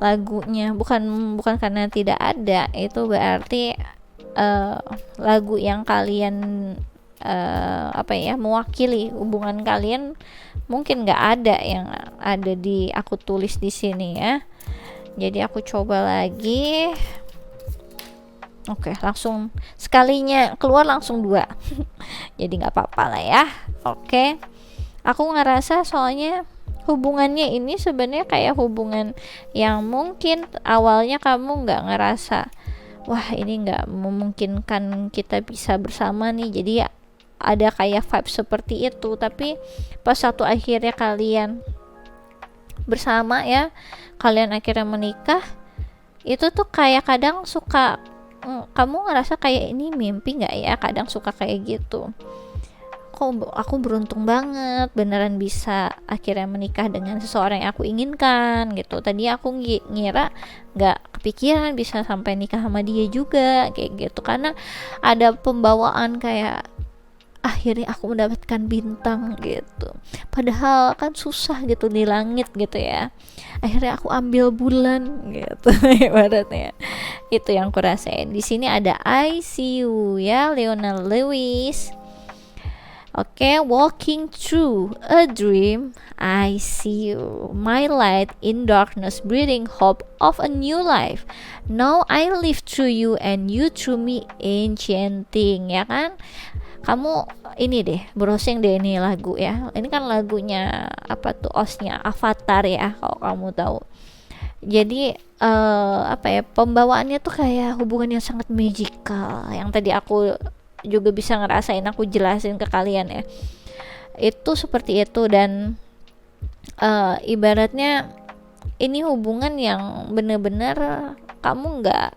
lagunya. Bukan karena tidak ada, itu berarti lagu yang kalian apa ya, mewakili hubungan kalian mungkin nggak ada yang ada di aku tulis di sini ya. Jadi aku coba lagi. Oke, langsung sekalinya keluar langsung 2. Jadi nggak apa-apa lah ya. Oke, aku ngerasa soalnya hubungannya ini sebenarnya kayak hubungan yang mungkin awalnya kamu nggak ngerasa wah ini nggak memungkinkan kita bisa bersama nih, jadi ada kayak vibe seperti itu. Tapi pas satu akhirnya kalian bersama ya, kalian akhirnya menikah, itu tuh kayak kadang suka kamu ngerasa kayak ini mimpi nggak ya, kadang suka kayak gitu. Aku beruntung banget beneran bisa akhirnya menikah dengan seseorang yang aku inginkan gitu. Tadi aku ngira nggak kepikiran bisa sampai nikah sama dia juga kayak gitu, karena ada pembawaan kayak akhirnya aku mendapatkan bintang gitu, padahal kan susah gitu di langit gitu ya, akhirnya aku ambil bulan gitu ibaratnya. Itu yang aku rasain. Di sini ada I see you ya, Lionel Lewis. Oke, walking through a dream, I see you, my light in darkness, breathing hope of a new life. Now I live through you and you through me, enchanting, ya kan? Kamu ini deh, browsing deh ini lagu ya. Ini kan lagunya apa tuh, OST-nya Avatar ya, kalau kamu tahu. Jadi apa ya, pembawaannya tuh kayak hubungan yang sangat magical, yang tadi aku juga bisa ngerasain, aku jelasin ke kalian ya, itu seperti itu. Dan ibaratnya ini hubungan yang bener-bener kamu nggak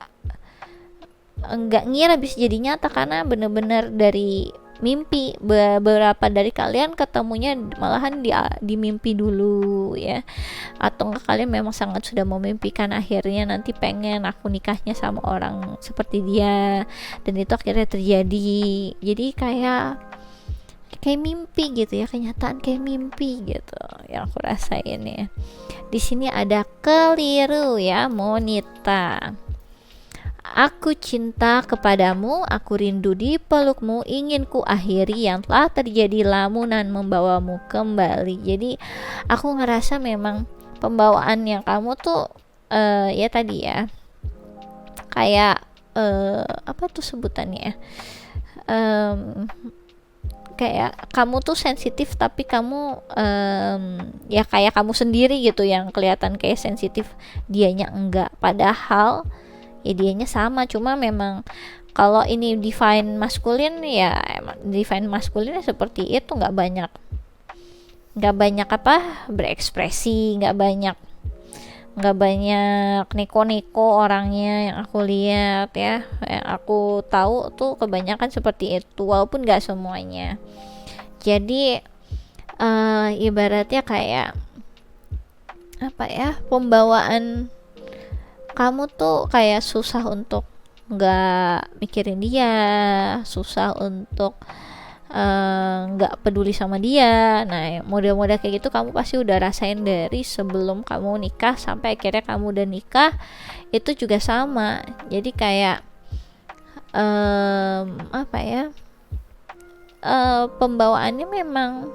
ngira bisa jadi nyata, karena bener-bener dari mimpi. Beberapa dari kalian ketemunya malahan di mimpi dulu ya, atau enggak kalian memang sangat sudah memimpikan akhirnya nanti pengen aku nikahnya sama orang seperti dia, dan itu akhirnya terjadi. Jadi kayak mimpi gitu ya, kenyataan kayak mimpi gitu yang aku rasain ya. Di sini ada keliru ya, Monita. Aku cinta kepadamu, aku rindu di pelukmu, ingin ku akhiri yang telah terjadi, lamunan membawamu kembali. Jadi aku ngerasa memang pembawaan yang kamu tuh ya tadi ya, kayak apa tuh sebutannya ya, kayak kamu tuh sensitif tapi kamu ya kayak kamu sendiri gitu yang kelihatan kayak sensitif, dianya enggak, padahal ya dianya sama, cuma memang kalau ini divine maskulin ya, divine maskulinnya seperti itu, nggak banyak apa berekspresi, nggak banyak neko-neko orangnya yang aku lihat ya, yang aku tahu tuh kebanyakan seperti itu, walaupun nggak semuanya. Jadi ibaratnya kayak apa ya, pembawaan kamu tuh kayak susah untuk nggak mikirin dia, susah untuk nggak peduli sama dia. Nah, model-model kayak gitu kamu pasti udah rasain dari sebelum kamu nikah sampai akhirnya kamu udah nikah, itu juga sama. Jadi kayak apa ya, pembawaannya memang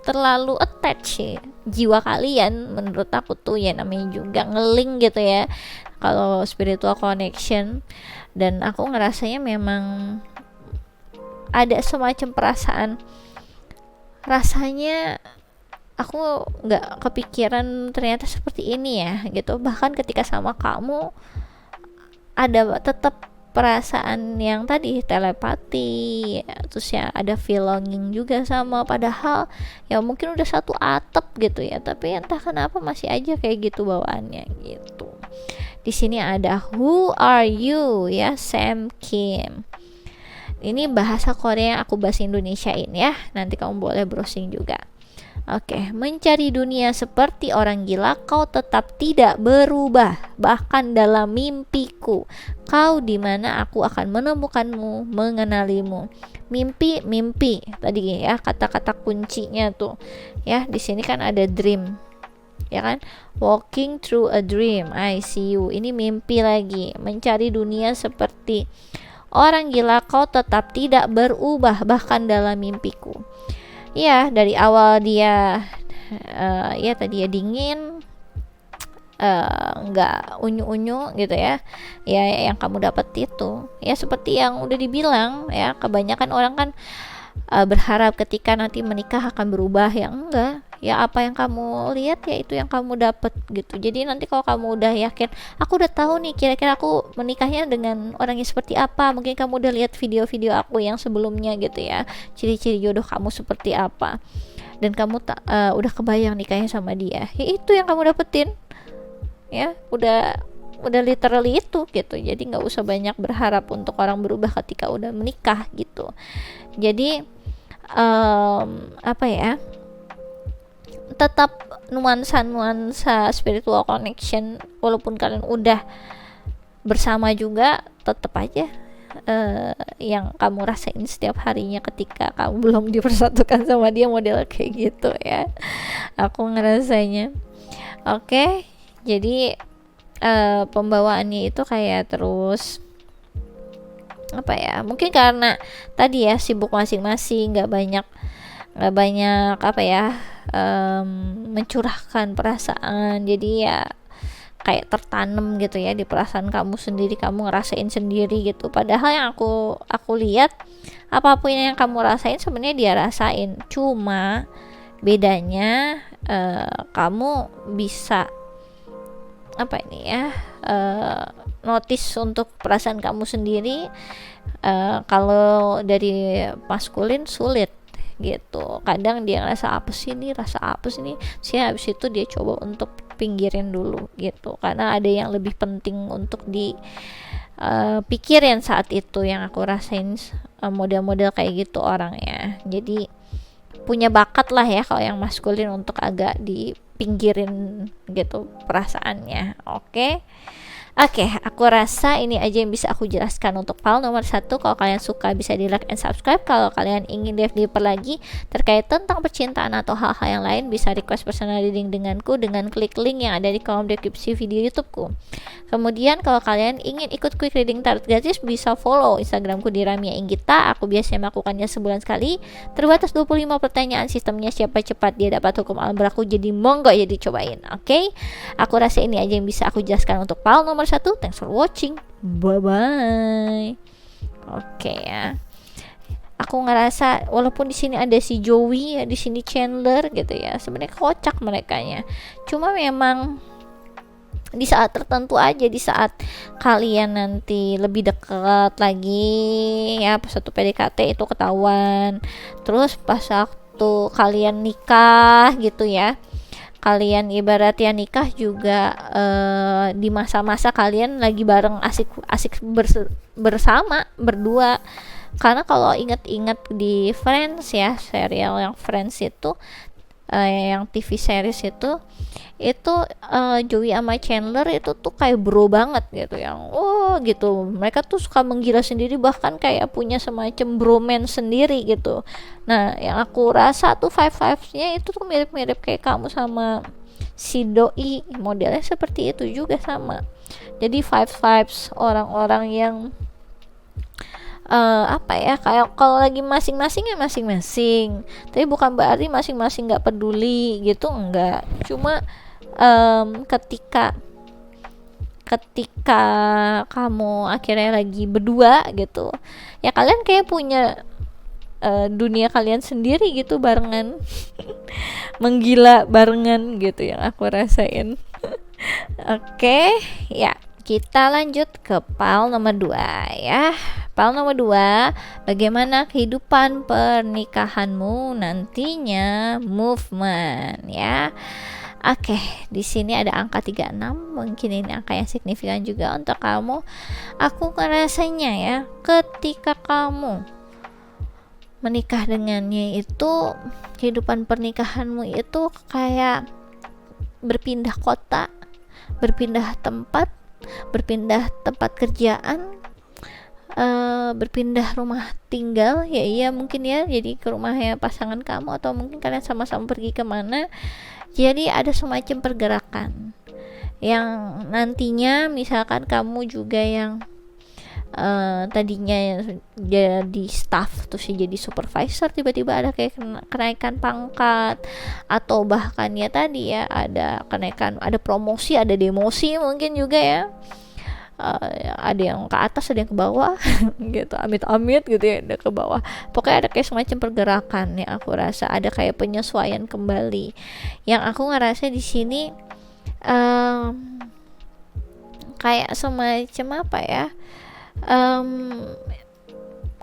terlalu attach sih jiwa kalian, menurut aku tuh ya, namanya juga ngeling gitu ya kalau spiritual connection. Dan aku ngerasanya memang ada semacam perasaan, rasanya aku nggak kepikiran ternyata seperti ini ya gitu. Bahkan ketika sama kamu ada tetap perasaan yang tadi telepati ya, terus ya ada feel longing juga sama, padahal ya mungkin udah satu atap gitu ya, tapi entah kenapa masih aja kayak gitu bawaannya gitu. Di sini ada Who Are You ya, Sam Kim. Ini bahasa Korea yang aku bahasa Indonesiain ya, nanti kamu boleh browsing juga. Oke, mencari dunia seperti orang gila, kau tetap tidak berubah, bahkan dalam mimpiku. Kau di mana aku akan menemukanmu, mengenalimu. Mimpi, mimpi. Tadi ya kata-kata kuncinya tuh. Ya, di sini kan ada dream. Ya kan? Walking through a dream, I see you. Ini mimpi lagi. Mencari dunia seperti orang gila, kau tetap tidak berubah, bahkan dalam mimpiku. Ya, dari awal dia ya tadi ya dingin, nggak unyu-unyu gitu ya, ya yang kamu dapat itu ya seperti yang udah dibilang ya, kebanyakan orang kan berharap ketika nanti menikah akan berubah, ya enggak ya, apa yang kamu lihat ya itu yang kamu dapat gitu. Jadi nanti kalau kamu udah yakin, aku udah tahu nih kira-kira aku menikahnya dengan orang yang seperti apa, mungkin kamu udah lihat video-video aku yang sebelumnya gitu ya, ciri-ciri jodoh kamu seperti apa, dan kamu udah kebayang nikahnya sama dia, ya itu yang kamu dapetin ya, udah literally itu gitu. Jadi nggak usah banyak berharap untuk orang berubah ketika udah menikah gitu. Jadi apa ya, tetap nuansa spiritual connection walaupun kalian udah bersama juga, tetap aja yang kamu rasain setiap harinya ketika kamu belum dipersatukan sama dia, model kayak gitu ya. Aku ngerasanya. Oke, jadi pembawaannya itu kayak terus apa ya, mungkin karena tadi ya sibuk masing-masing, nggak banyak apa ya, mencurahkan perasaan, jadi ya kayak tertanam gitu ya di perasaan kamu sendiri, kamu ngerasain sendiri gitu. Padahal yang aku lihat, apapun yang kamu rasain sebenarnya dia rasain, cuma bedanya kamu bisa apa ini ya, notice untuk perasaan kamu sendiri. Kalau dari maskulin sulit gitu, kadang dia ngerasa apa sih nih sih, habis itu dia coba untuk pinggirin dulu gitu, karena ada yang lebih penting untuk di pikirin saat itu. Yang aku rasain model-model kayak gitu orangnya, jadi punya bakat lah ya kalau yang maskulin untuk agak dipinggirin gitu perasaannya. Oke, aku rasa ini aja yang bisa aku jelaskan untuk file nomor 1. Kalau kalian suka bisa di like and subscribe. Kalau kalian ingin dive deeper lagi terkait tentang percintaan atau hal-hal yang lain, bisa request personal reading denganku dengan klik link yang ada di kolom deskripsi video YouTubeku. Kemudian kalau kalian ingin ikut quick reading tarot gratis, bisa follow Instagramku di Ramia Inggita. Aku biasanya melakukannya sebulan sekali. Terbatas 25 pertanyaan, sistemnya siapa cepat dia dapat hukum alam berlaku, jadi monggo ya dicobain. Oke, aku rasa ini aja yang bisa aku jelaskan untuk file nomor 1. Thanks for watching. Bye bye. Oke ya. Aku ngerasa walaupun di sini ada si Joey ya, di sini Chandler gitu ya, sebenarnya kocak merekanya. Cuma memang di saat tertentu aja, di saat kalian nanti lebih dekat lagi ya, pas satu PDKT itu ketahuan. Terus pas waktu kalian nikah gitu ya, kalian ibaratnya nikah juga di masa-masa kalian lagi bareng asik bersama berdua. Karena kalau ingat-ingat di Friends ya, serial yang Friends itu, yang TV series itu Joey sama Chandler itu tuh kayak bro banget gitu, yang gitu, mereka tuh suka menggila sendiri, bahkan kayak punya semacam bromance sendiri gitu. Nah, yang aku rasa tuh vibes-nya itu tuh mirip-mirip kayak kamu sama si doi, modelnya seperti itu juga sama. Jadi vibes orang-orang yang apa ya, kayak kalau lagi masing-masing ya masing-masing, tapi bukan berarti masing-masing nggak peduli gitu, enggak. Cuma ketika kamu akhirnya lagi berdua gitu ya, kalian kayak punya dunia kalian sendiri gitu barengan menggila barengan gitu yang aku rasain. Oke, ya kita lanjut ke file nomor 2 ya. File nomor 2, bagaimana kehidupan pernikahanmu nantinya, movement ya. Oke, di sini ada angka 36, mungkin ini angka yang signifikan juga untuk kamu. Aku ngerasanya ya, ketika kamu menikah dengannya itu, kehidupan pernikahanmu itu kayak berpindah kota, berpindah tempat kerjaan, berpindah rumah tinggal ya, iya mungkin ya, jadi ke rumahnya pasangan kamu, atau mungkin kalian sama-sama pergi kemana. Jadi ada semacam pergerakan yang nantinya misalkan kamu juga yang tadinya jadi staff terus jadi supervisor, tiba-tiba ada kayak kenaikan pangkat, atau bahkan ya tadi ya ada kenaikan, ada promosi, ada demosi mungkin juga ya. Ada yang ke atas, ada yang ke bawah gitu, amit-amit gitu ya, ada ke bawah. Pokoknya ada kayak semacam pergerakan yang aku rasa, ada kayak penyesuaian kembali. Yang aku ngerasa di sini kayak semacam apa ya,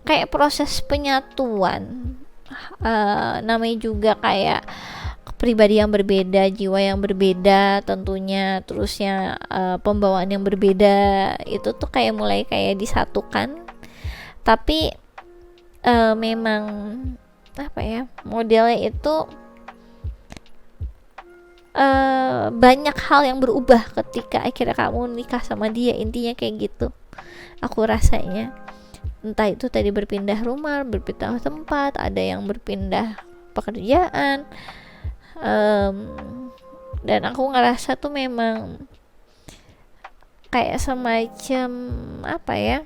kayak proses penyatuan, namanya juga kayak pribadi yang berbeda, jiwa yang berbeda tentunya, terusnya pembawaan yang berbeda, itu tuh kayak mulai kayak disatukan. Tapi memang apa ya, modelnya itu banyak hal yang berubah ketika akhirnya kamu nikah sama dia, intinya kayak gitu aku rasanya. entah itu tadi berpindah rumah, berpindah tempat, ada yang berpindah pekerjaan. Dan aku ngerasa tuh memang kayak semacam apa ya,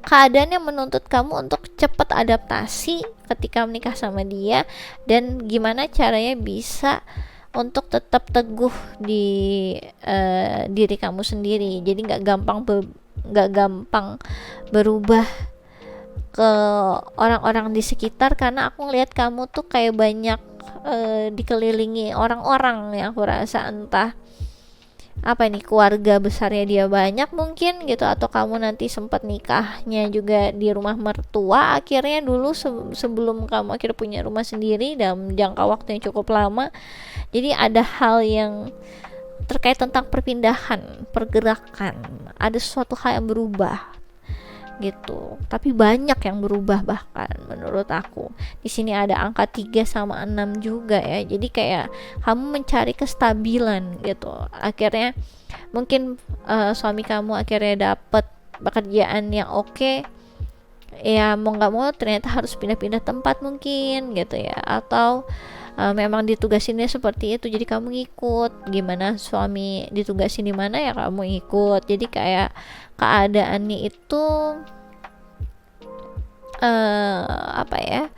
keadaan yang menuntut kamu untuk cepat adaptasi ketika menikah sama dia, dan gimana caranya bisa untuk tetap teguh di diri kamu sendiri. Jadi nggak gampang berubah ke orang-orang di sekitar, karena aku ngelihat kamu tuh kayak banyak dikelilingi orang-orang yang aku rasa entah apa nih, keluarga besarnya dia banyak mungkin gitu, atau kamu nanti sempat nikahnya juga di rumah mertua akhirnya dulu sebelum kamu akhirnya punya rumah sendiri dalam jangka waktu yang cukup lama. Jadi ada hal yang terkait tentang perpindahan, pergerakan, ada sesuatu hal yang berubah gitu. Tapi banyak yang berubah, bahkan menurut aku. Di sini ada angka 3 sama 6 juga ya. Jadi kayak kamu mencari kestabilan gitu. Akhirnya mungkin suami kamu akhirnya dapat pekerjaan yang oke. Ya mau nggak mau ternyata harus pindah-pindah tempat mungkin gitu ya. Atau memang ditugasinnya seperti itu, jadi kamu ngikut. Gimana suami ditugasin di mana ya kamu ikut. Jadi kayak keadaannya itu apa ya,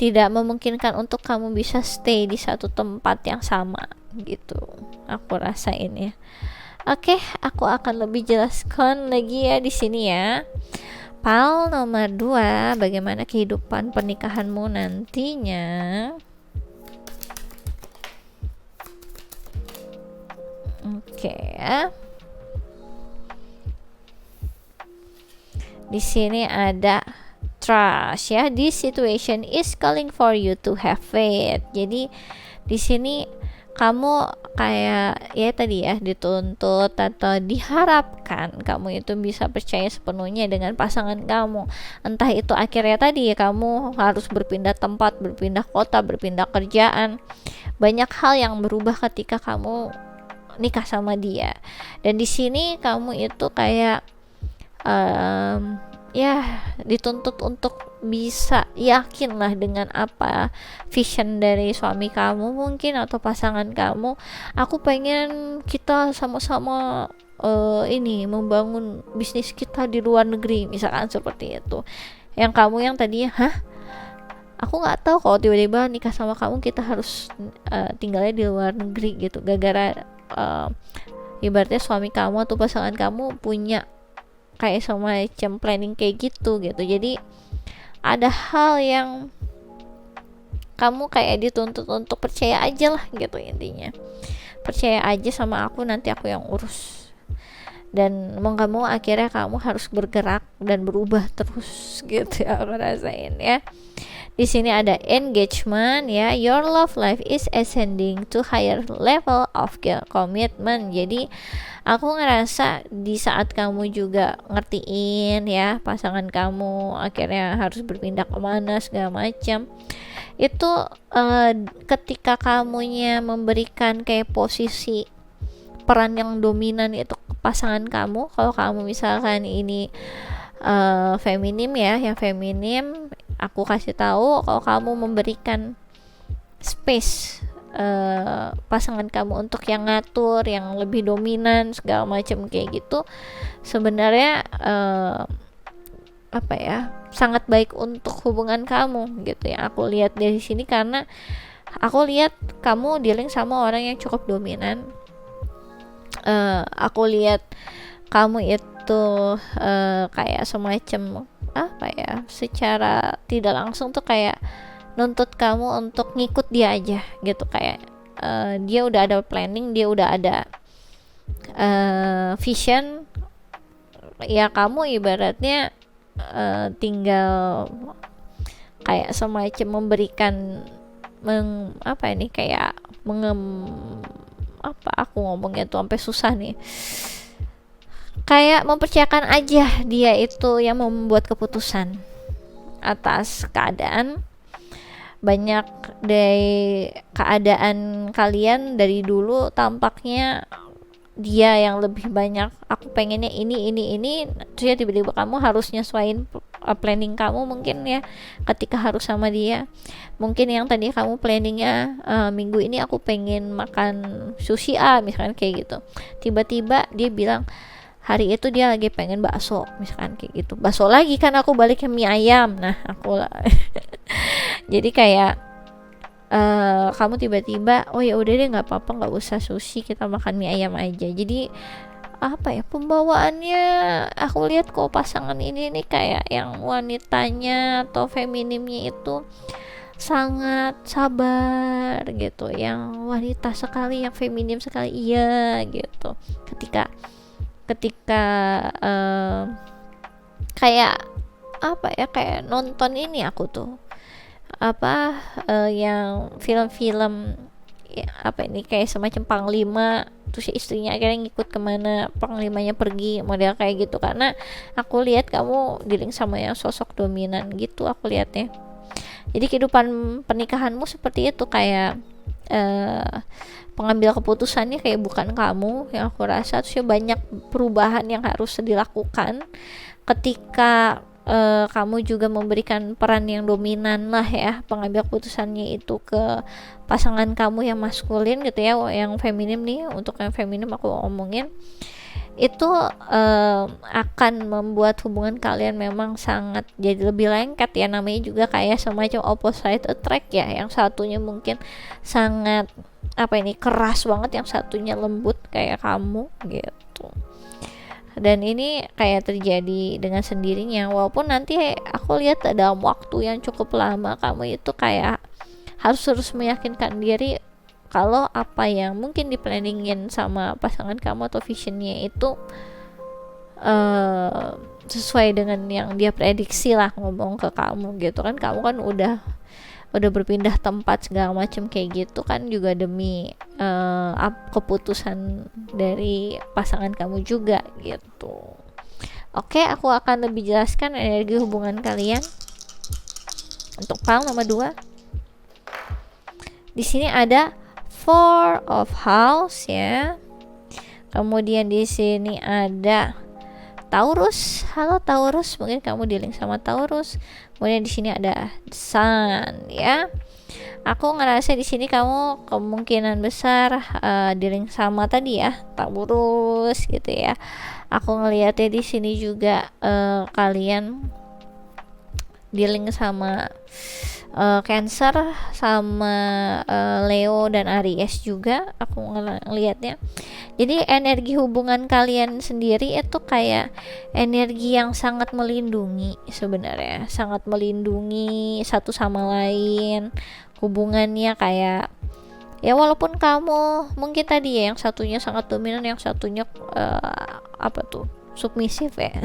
tidak memungkinkan untuk kamu bisa stay di satu tempat yang sama gitu, aku rasain ya. Oke, aku akan lebih jelaskan lagi ya di sini ya. Pal nomor 2, bagaimana kehidupan pernikahanmu nantinya. Oke ya. Di sini ada trust ya. This situation is calling for you to have faith. Jadi di sini kamu kayak ya tadi ya, dituntut atau diharapkan kamu itu bisa percaya sepenuhnya dengan pasangan kamu. Entah itu akhirnya tadi ya kamu harus berpindah tempat, berpindah kota, berpindah kerjaan. Banyak hal yang berubah ketika kamu nikah sama dia. Dan di sini kamu itu kayak ya dituntut untuk bisa yakin lah dengan apa vision dari suami kamu mungkin atau pasangan kamu. Aku pengen kita sama-sama ini membangun bisnis kita di luar negeri, misalkan seperti itu. Yang kamu yang tadinya aku nggak tahu kalau tiba-tiba nikah sama kamu kita harus tinggalnya di luar negeri gitu, gara-gara ibaratnya suami kamu atau pasangan kamu punya kayak semacam planning kayak gitu. Jadi ada hal yang kamu kayak dituntut untuk percaya aja lah gitu, intinya percaya aja sama aku, nanti aku yang urus. Dan mau gak mau akhirnya kamu harus bergerak dan berubah terus gitu ya, aku rasain ya. Di sini ada engagement ya, your love life is ascending to higher level of commitment. Jadi aku ngerasa di saat kamu juga ngertiin ya pasangan kamu akhirnya harus berpindah kemana segala macam, itu ketika kamunya memberikan kayak posisi peran yang dominan itu ke pasangan kamu. Kalau kamu misalkan ini feminim ya, yang feminim, aku kasih tahu kalau kamu memberikan space pasangan kamu untuk yang ngatur, yang lebih dominan segala macam kayak gitu, sebenarnya apa ya, sangat baik untuk hubungan kamu gitu ya. Aku lihat dari sini karena aku lihat kamu dealing sama orang yang cukup dominan. Aku lihat kamu itu kayak semacam apa ya, secara tidak langsung tuh kayak nuntut kamu untuk ngikut dia aja gitu. Kayak dia udah ada planning, dia udah ada vision ya, kamu ibaratnya tinggal kayak semacam memberikan apa ini, kayak apa aku ngomongnya tuh sampai susah nih, kayak mempercayakan aja dia itu yang membuat keputusan atas keadaan. Banyak dari keadaan kalian dari dulu tampaknya dia yang lebih banyak, aku pengennya ini, terus ya tiba-tiba kamu harus nyesuaiin planning kamu mungkin ya, ketika harus sama dia. Mungkin yang tadi kamu planningnya minggu ini aku pengen makan sushi misalkan kayak gitu, tiba-tiba dia bilang hari itu dia lagi pengen bakso misalkan kayak gitu, bakso lagi kan, aku balik ke mie ayam. Nah aku jadi kayak kamu tiba-tiba oh ya udah deh nggak apa-apa, nggak usah sushi, kita makan mie ayam aja. Jadi apa ya, pembawaannya aku lihat kok pasangan ini nih kayak yang wanitanya atau feminimnya itu sangat sabar gitu, yang wanita sekali, yang feminim sekali, iya gitu. Ketika kayak apa ya, kayak nonton ini aku tuh apa yang film-film ya, apa ini kayak semacam panglima, terus istrinya akhirnya ngikut kemana panglimanya pergi, model kayak gitu. Karena aku lihat kamu dealing sama yang sosok dominan gitu aku lihatnya. Jadi kehidupan pernikahanmu seperti itu, kayak pengambil keputusannya kayak bukan kamu yang aku rasa. Terus ya banyak perubahan yang harus dilakukan ketika kamu juga memberikan peran yang dominan lah ya, pengambil keputusannya itu ke pasangan kamu yang maskulin gitu ya, yang feminim nih. Untuk yang feminim aku omongin itu akan membuat hubungan kalian memang sangat jadi lebih lengket ya, namanya juga kayak semacam opposite attract ya, yang satunya mungkin sangat apa ini keras banget, yang satunya lembut kayak kamu gitu. Dan ini kayak terjadi dengan sendirinya, walaupun nanti aku lihat dalam waktu yang cukup lama kamu itu kayak harus terus meyakinkan diri kalau apa yang mungkin diplanningin sama pasangan kamu atau visionnya itu sesuai dengan yang dia prediksi lah, ngomong ke kamu gitu kan. Kamu kan udah berpindah tempat segala macam kayak gitu kan, juga demi keputusan dari pasangan kamu juga gitu. Oke, aku akan lebih jelaskan energi hubungan kalian untuk pile nomor 2. Di sini ada Four of House ya. Kemudian di sini ada Taurus. Halo Taurus, mungkin kamu dealing sama Taurus. Kemudian di sini ada Sun ya. Aku ngerasa di sini kamu kemungkinan besar dealing sama tadi ya, Taurus gitu ya. Aku ngelihatnya di sini juga kalian dealing sama Cancer sama Leo dan Aries juga aku ngelihatnya. Jadi energi hubungan kalian sendiri itu kayak energi yang sangat melindungi sebenarnya, sangat melindungi satu sama lain. Hubungannya kayak ya walaupun kamu mungkin tadi ya yang satunya sangat dominan, yang satunya apa tuh submisif ya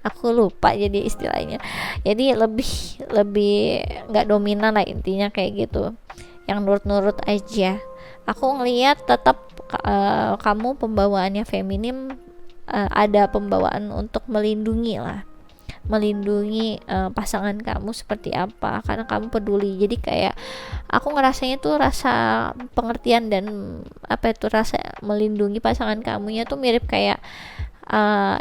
aku lupa jadi istilahnya, jadi lebih nggak dominan lah intinya kayak gitu, yang nurut-nurut aja. Aku ngelihat tetap kamu pembawaannya feminim, ada pembawaan untuk melindungi pasangan kamu seperti apa, karena kamu peduli. Jadi kayak aku ngerasanya tuh rasa pengertian dan apa itu rasa melindungi pasangan kamunya tuh mirip kayak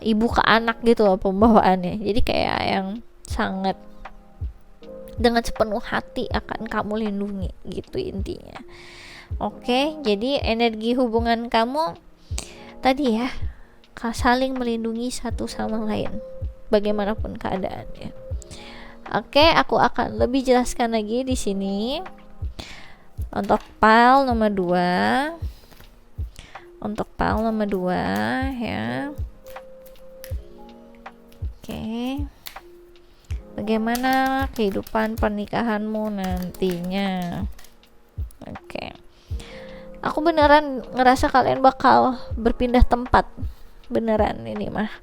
ibu ke anak gitu loh pembawaannya. Jadi kayak yang sangat dengan sepenuh hati akan kamu lindungi gitu intinya. Oke, jadi energi hubungan kamu tadi ya saling melindungi satu sama lain bagaimanapun keadaannya. Oke, aku akan lebih jelaskan lagi di sini untuk pile nomor 2. Untuk pile nomor 2 ya. Oke. Bagaimana kehidupan pernikahanmu nantinya? Oke. Aku beneran ngerasa kalian bakal berpindah tempat. Beneran ini mah.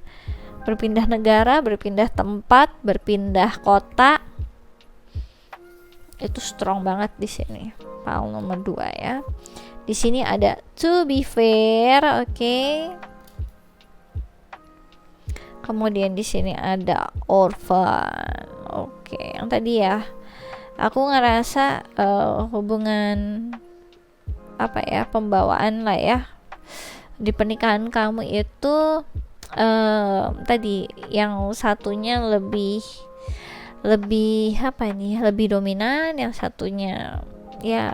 Berpindah negara, berpindah tempat, berpindah kota. Itu strong banget di sini. Pile nomor 2 ya. Di sini ada to be fair, oke. Kemudian di sini ada orphan. Oke, yang tadi ya. Aku ngerasa hubungan apa ya, pembawaan lah ya di pernikahan kamu itu tadi yang satunya lebih lebih apa ini lebih dominan, yang satunya ya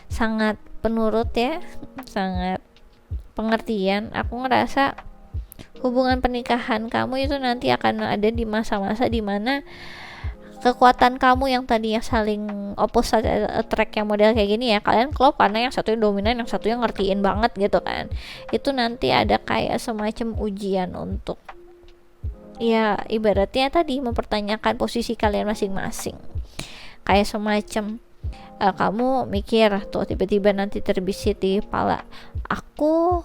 sangat penurut ya, sangat pengertian. Aku ngerasa hubungan pernikahan kamu itu nanti akan ada di masa-masa dimana kekuatan kamu yang tadinya saling opposite attract yang model kayak gini ya, kalian klop karena yang satunya dominan, yang satunya ngertiin banget gitu kan. Itu nanti ada kayak semacam ujian untuk ya ibaratnya tadi mempertanyakan posisi kalian masing-masing, kayak semacam kamu mikir tuh tiba-tiba nanti terbisit di kepala aku,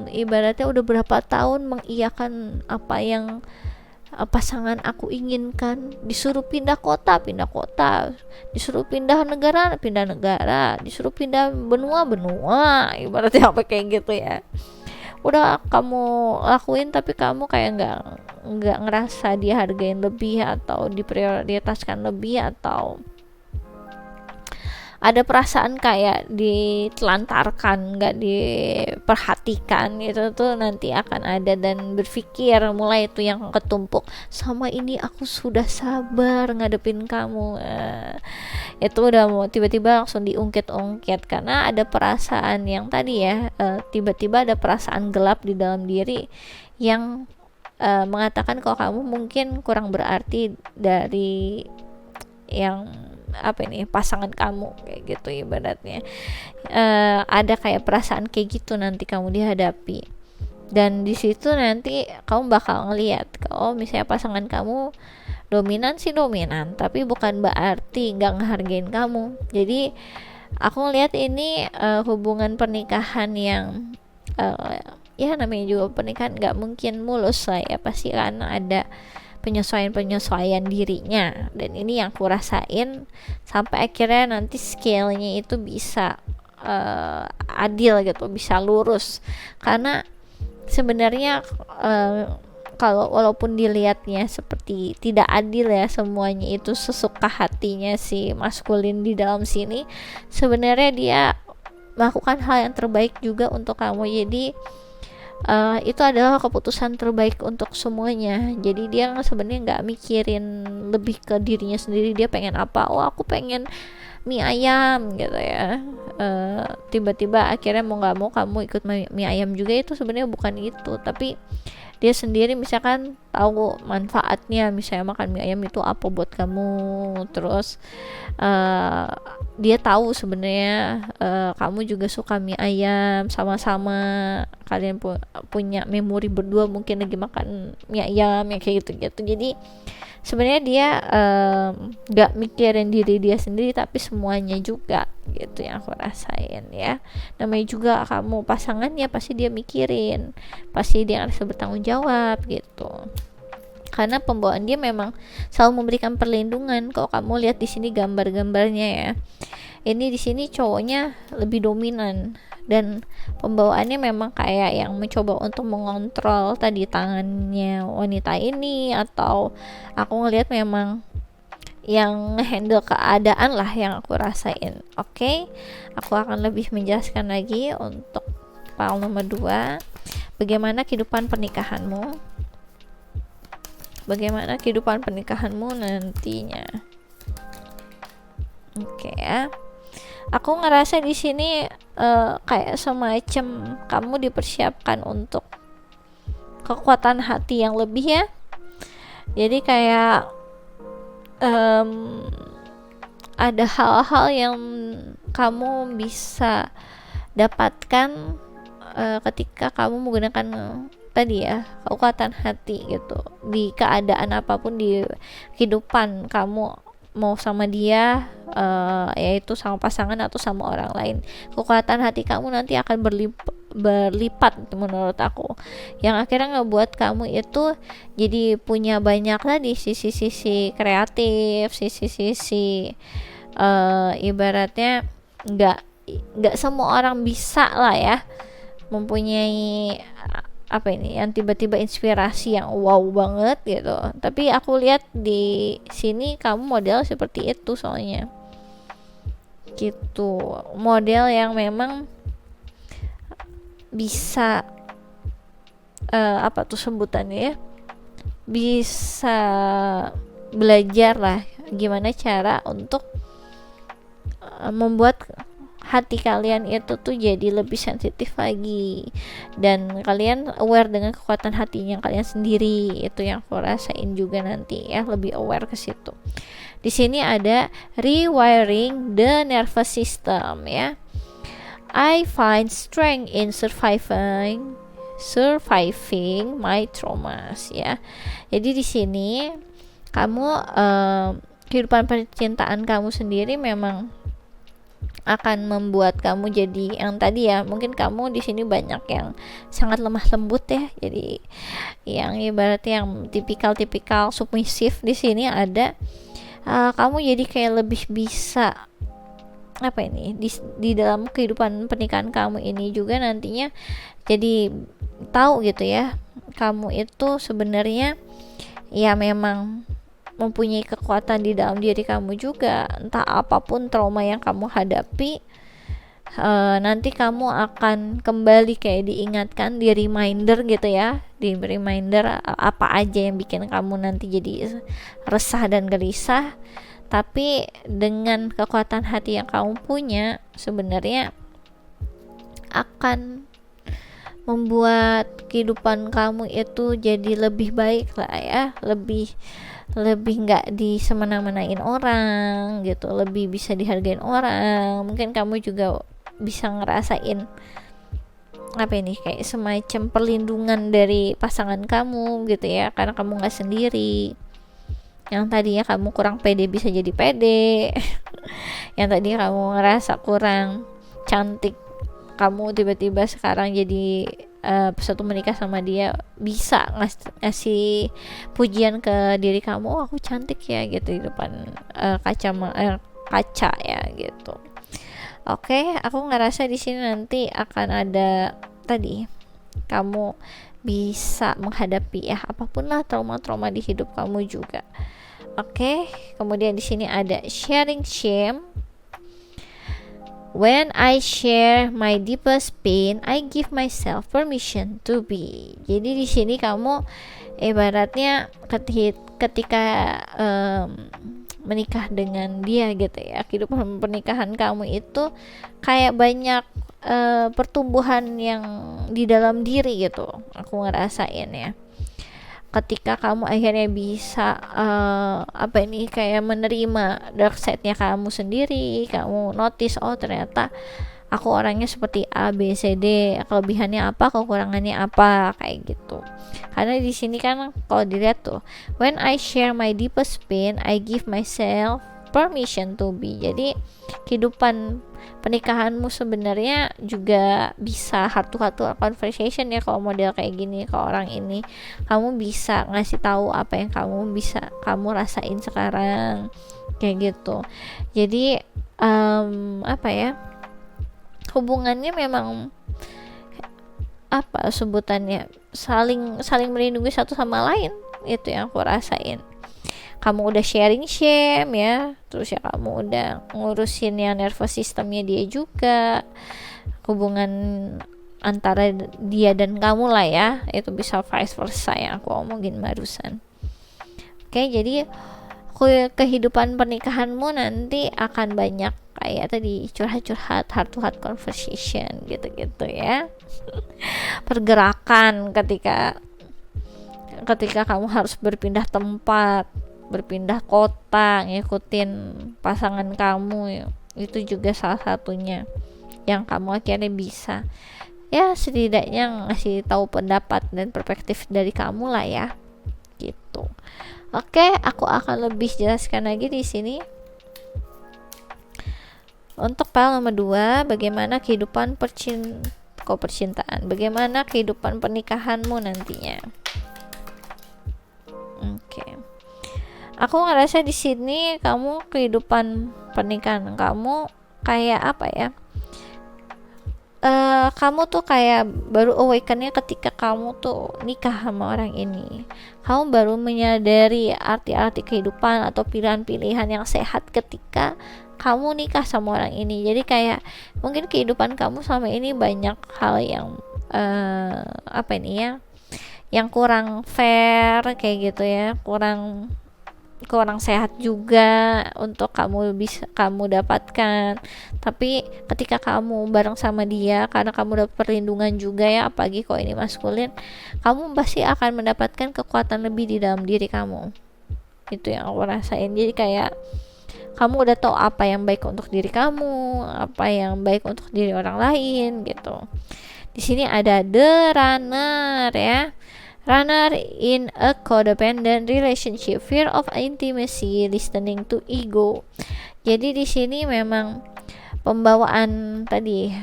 ibaratnya udah berapa tahun mengiyakan apa yang pasangan aku inginkan, disuruh pindah kota, disuruh pindah negara, disuruh pindah benua, ibaratnya apa kayak gitu ya. Udah kamu lakuin tapi kamu kayak nggak ngerasa dihargain lebih atau diprioritaskan lebih, atau ada perasaan kayak ditelantarkan, nggak diperhatikan gitu tuh nanti akan ada, dan berpikir mulai itu yang ketumpuk, sama ini aku sudah sabar ngadepin kamu, itu udah mau tiba-tiba langsung diungkit-ungkit karena ada perasaan yang tadi ya, tiba-tiba ada perasaan gelap di dalam diri yang mengatakan kalau kamu mungkin kurang berarti dari yang apa ini pasangan kamu kayak gitu ibaratnya. Ada kayak perasaan kayak gitu nanti kamu dihadapi, dan di situ nanti kamu bakal ngelihat kalau misalnya pasangan kamu dominan sih dominan, tapi bukan berarti nggak ngehargain kamu. Jadi aku ngelihat ini hubungan pernikahan yang ya namanya juga pernikahan nggak mungkin mulus lah ya, pasti kan ada penyesuaian dirinya, dan ini yang aku rasain sampai akhirnya nanti scale-nya itu bisa adil gitu, bisa lurus. Karena sebenarnya kalau walaupun dilihatnya seperti tidak adil ya, semuanya itu sesuka hatinya si maskulin di dalam sini, sebenarnya dia melakukan hal yang terbaik juga untuk kamu. Jadi itu adalah keputusan terbaik untuk semuanya. Jadi dia sebenarnya nggak mikirin lebih ke dirinya sendiri, dia pengen apa, oh aku pengen mie ayam gitu ya. Tiba-tiba akhirnya mau nggak mau kamu ikut mie ayam juga, itu sebenarnya bukan itu, tapi dia sendiri misalkan tahu manfaatnya, misalnya makan mie ayam itu apa buat kamu, terus dia tahu sebenarnya kamu juga suka mie ayam, sama-sama kalian punya memori berdua mungkin lagi makan mie ayam ya kayak gitu-gitu. Jadi sebenarnya dia gak mikirin diri dia sendiri tapi semuanya juga gitu yang aku rasain ya. Namanya juga kamu pasangannya, pasti dia mikirin, pasti dia harus bertanggung jawab gitu, karena pembawaan dia memang selalu memberikan perlindungan. Kalau kamu lihat di sini gambar-gambarnya ya, ini di sini cowoknya lebih dominan, dan pembawaannya memang kayak yang mencoba untuk mengontrol tadi tangannya wanita ini, atau aku ngelihat memang yang handle keadaan lah yang aku rasain. Oke, aku akan lebih menjelaskan lagi untuk file nomor 2, bagaimana kehidupan pernikahanmu nantinya. Oke ya. Aku ngerasa di sini kayak semacam kamu dipersiapkan untuk kekuatan hati yang lebih ya. Jadi kayak ada hal-hal yang kamu bisa dapatkan ketika kamu menggunakan tadi ya kekuatan hati gitu, di keadaan apapun di kehidupan kamu, mau sama dia yaitu sama pasangan atau sama orang lain, kekuatan hati kamu nanti akan berlipat menurut aku, yang akhirnya ngebuat kamu itu jadi punya banyak tadi sisi-sisi kreatif, sisi-sisi ibaratnya nggak semua orang bisa lah ya mempunyai apa ini yang tiba-tiba inspirasi yang wow banget gitu. Tapi aku lihat di sini kamu model seperti itu, soalnya gitu, model yang memang bisa apa tuh sebutannya ya, bisa belajar lah gimana cara untuk membuat hati kalian itu tuh jadi lebih sensitif lagi, dan kalian aware dengan kekuatan hatinya kalian sendiri. Itu yang aku rasain juga nanti ya, lebih aware ke situ. Di sini ada rewiring the nervous system ya. I find strength in surviving my traumas ya. Jadi di sini kamu kehidupan percintaan kamu sendiri memang akan membuat kamu jadi yang tadi ya, mungkin kamu di sini banyak yang sangat lemah lembut ya, jadi yang ibaratnya yang tipikal submisif. Di sini ada kamu jadi kayak lebih bisa apa ini di dalam kehidupan pernikahan kamu ini juga nantinya jadi tahu gitu ya, kamu itu sebenarnya ya memang mempunyai kekuatan di dalam diri kamu juga. Entah apapun trauma yang kamu hadapi, nanti kamu akan kembali kayak diingatkan, di reminder gitu ya, di reminder apa aja yang bikin kamu nanti jadi resah dan gelisah. Tapi dengan kekuatan hati yang kamu punya sebenarnya akan membuat kehidupan kamu itu jadi lebih baik lah ya, lebih nggak disemena-menain orang gitu, lebih bisa dihargain orang. Mungkin kamu juga bisa ngerasain apa ini kayak semacam perlindungan dari pasangan kamu gitu ya, karena kamu nggak sendiri. Yang tadinya kamu kurang pede bisa jadi pede yang tadinya kamu ngerasa kurang cantik, kamu tiba-tiba sekarang jadi satu menikah sama dia bisa ngasih pujian ke diri kamu, oh aku cantik ya gitu di depan kaca ya gitu. Oke, aku ngerasa di sini nanti akan ada tadi kamu bisa menghadapi ya apapun lah trauma-trauma di hidup kamu juga. Oke, kemudian di sini ada sharing shame. When I share my deepest pain, I give myself permission to be. Jadi di sini kamu ibaratnya ketika menikah dengan dia gitu ya, kehidupan pernikahan kamu itu kayak banyak pertumbuhan yang di dalam diri gitu. Aku ngerasain ya. Ketika kamu akhirnya bisa apa ini kayak menerima dark side-nya kamu sendiri, kamu notice oh ternyata aku orangnya seperti A B C D, kelebihannya apa, kekurangannya apa, kayak gitu. Karena di sini kan kalau dilihat tuh, when I share my deepest pain, I give myself permission to be. Jadi kehidupan pernikahanmu sebenarnya juga bisa heart to heart conversation ya, kalau model kayak gini ke orang ini. Kamu bisa ngasih tahu apa yang kamu rasain sekarang kayak gitu. Jadi apa ya, hubungannya memang apa sebutannya, saling melindungi satu sama lain. Itu yang aku rasain. Kamu udah sharing shame ya, terus ya kamu udah ngurusin yang nervous systemnya dia juga, hubungan antara dia dan kamu lah ya, itu bisa vice versa yang aku omongin barusan. Oke, jadi kehidupan pernikahanmu nanti akan banyak kayak tadi curhat-curhat, heart to heart conversation gitu-gitu ya. Pergerakan ketika kamu harus berpindah tempat, berpindah kota, ngikutin pasangan kamu ya. Itu juga salah satunya yang kamu akhirnya bisa ya setidaknya ngasih tahu pendapat dan perspektif dari kamu lah ya gitu. Oke, aku akan lebih jelaskan lagi di sini. Untuk file nomor 2, bagaimana kehidupan percintaan, bagaimana kehidupan pernikahanmu nantinya. Oke. Aku ngerasa di sini kamu kehidupan pernikahan kamu kayak apa ya? Kamu tuh kayak baru awaken-nya ketika kamu tuh nikah sama orang ini. Kamu baru menyadari arti-arti kehidupan atau pilihan-pilihan yang sehat ketika kamu nikah sama orang ini. Jadi kayak mungkin kehidupan kamu selama ini banyak hal yang apa ini ya, yang kurang fair kayak gitu ya, kurang sehat juga untuk kamu dapatkan. Tapi ketika kamu bareng sama dia, karena kamu dapat perlindungan juga ya, apalagi kalau ini maskulin, kamu pasti akan mendapatkan kekuatan lebih di dalam diri kamu. Itu yang aku rasain. Jadi kayak kamu udah tahu apa yang baik untuk diri kamu, apa yang baik untuk diri orang lain gitu. Di sini ada the runner ya. Runner in a codependent relationship, fear of intimacy, listening to ego. Jadi di sini memang pembawaan tadi,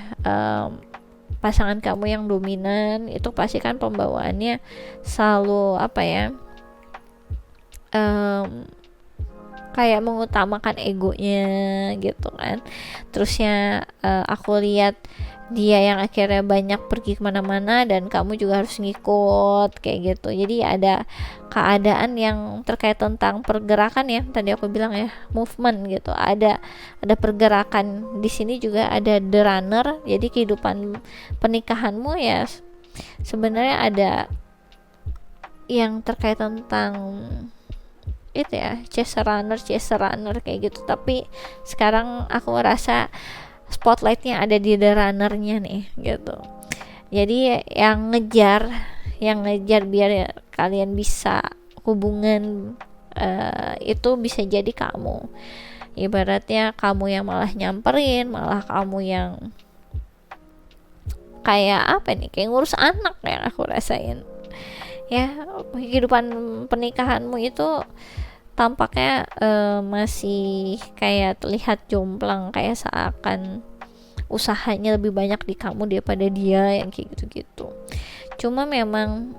pasangan kamu yang dominan itu pasti kan pembawaannya selalu apa ya, kayak mengutamakan egonya gitu kan. Terusnya aku lihat dia yang akhirnya banyak pergi kemana-mana dan kamu juga harus ngikut kayak gitu. Jadi ada keadaan yang terkait tentang pergerakan ya, tadi aku bilang ya, movement gitu. Ada pergerakan di sini, juga ada the runner. Jadi kehidupan pernikahanmu ya sebenarnya ada yang terkait tentang itu ya, chaser runner kayak gitu. Tapi sekarang aku rasa spotlightnya ada di the runner-nya nih gitu. Jadi yang ngejar biar kalian bisa hubungan itu bisa jadi kamu. Ibaratnya kamu yang malah nyamperin, malah kamu yang kayak apa nih, kayak ngurus anak yang aku rasain. Ya, kehidupan pernikahanmu itu tampaknya masih kayak terlihat jomplang, kayak seakan usahanya lebih banyak di kamu daripada dia, yang kayak gitu-gitu. Cuma memang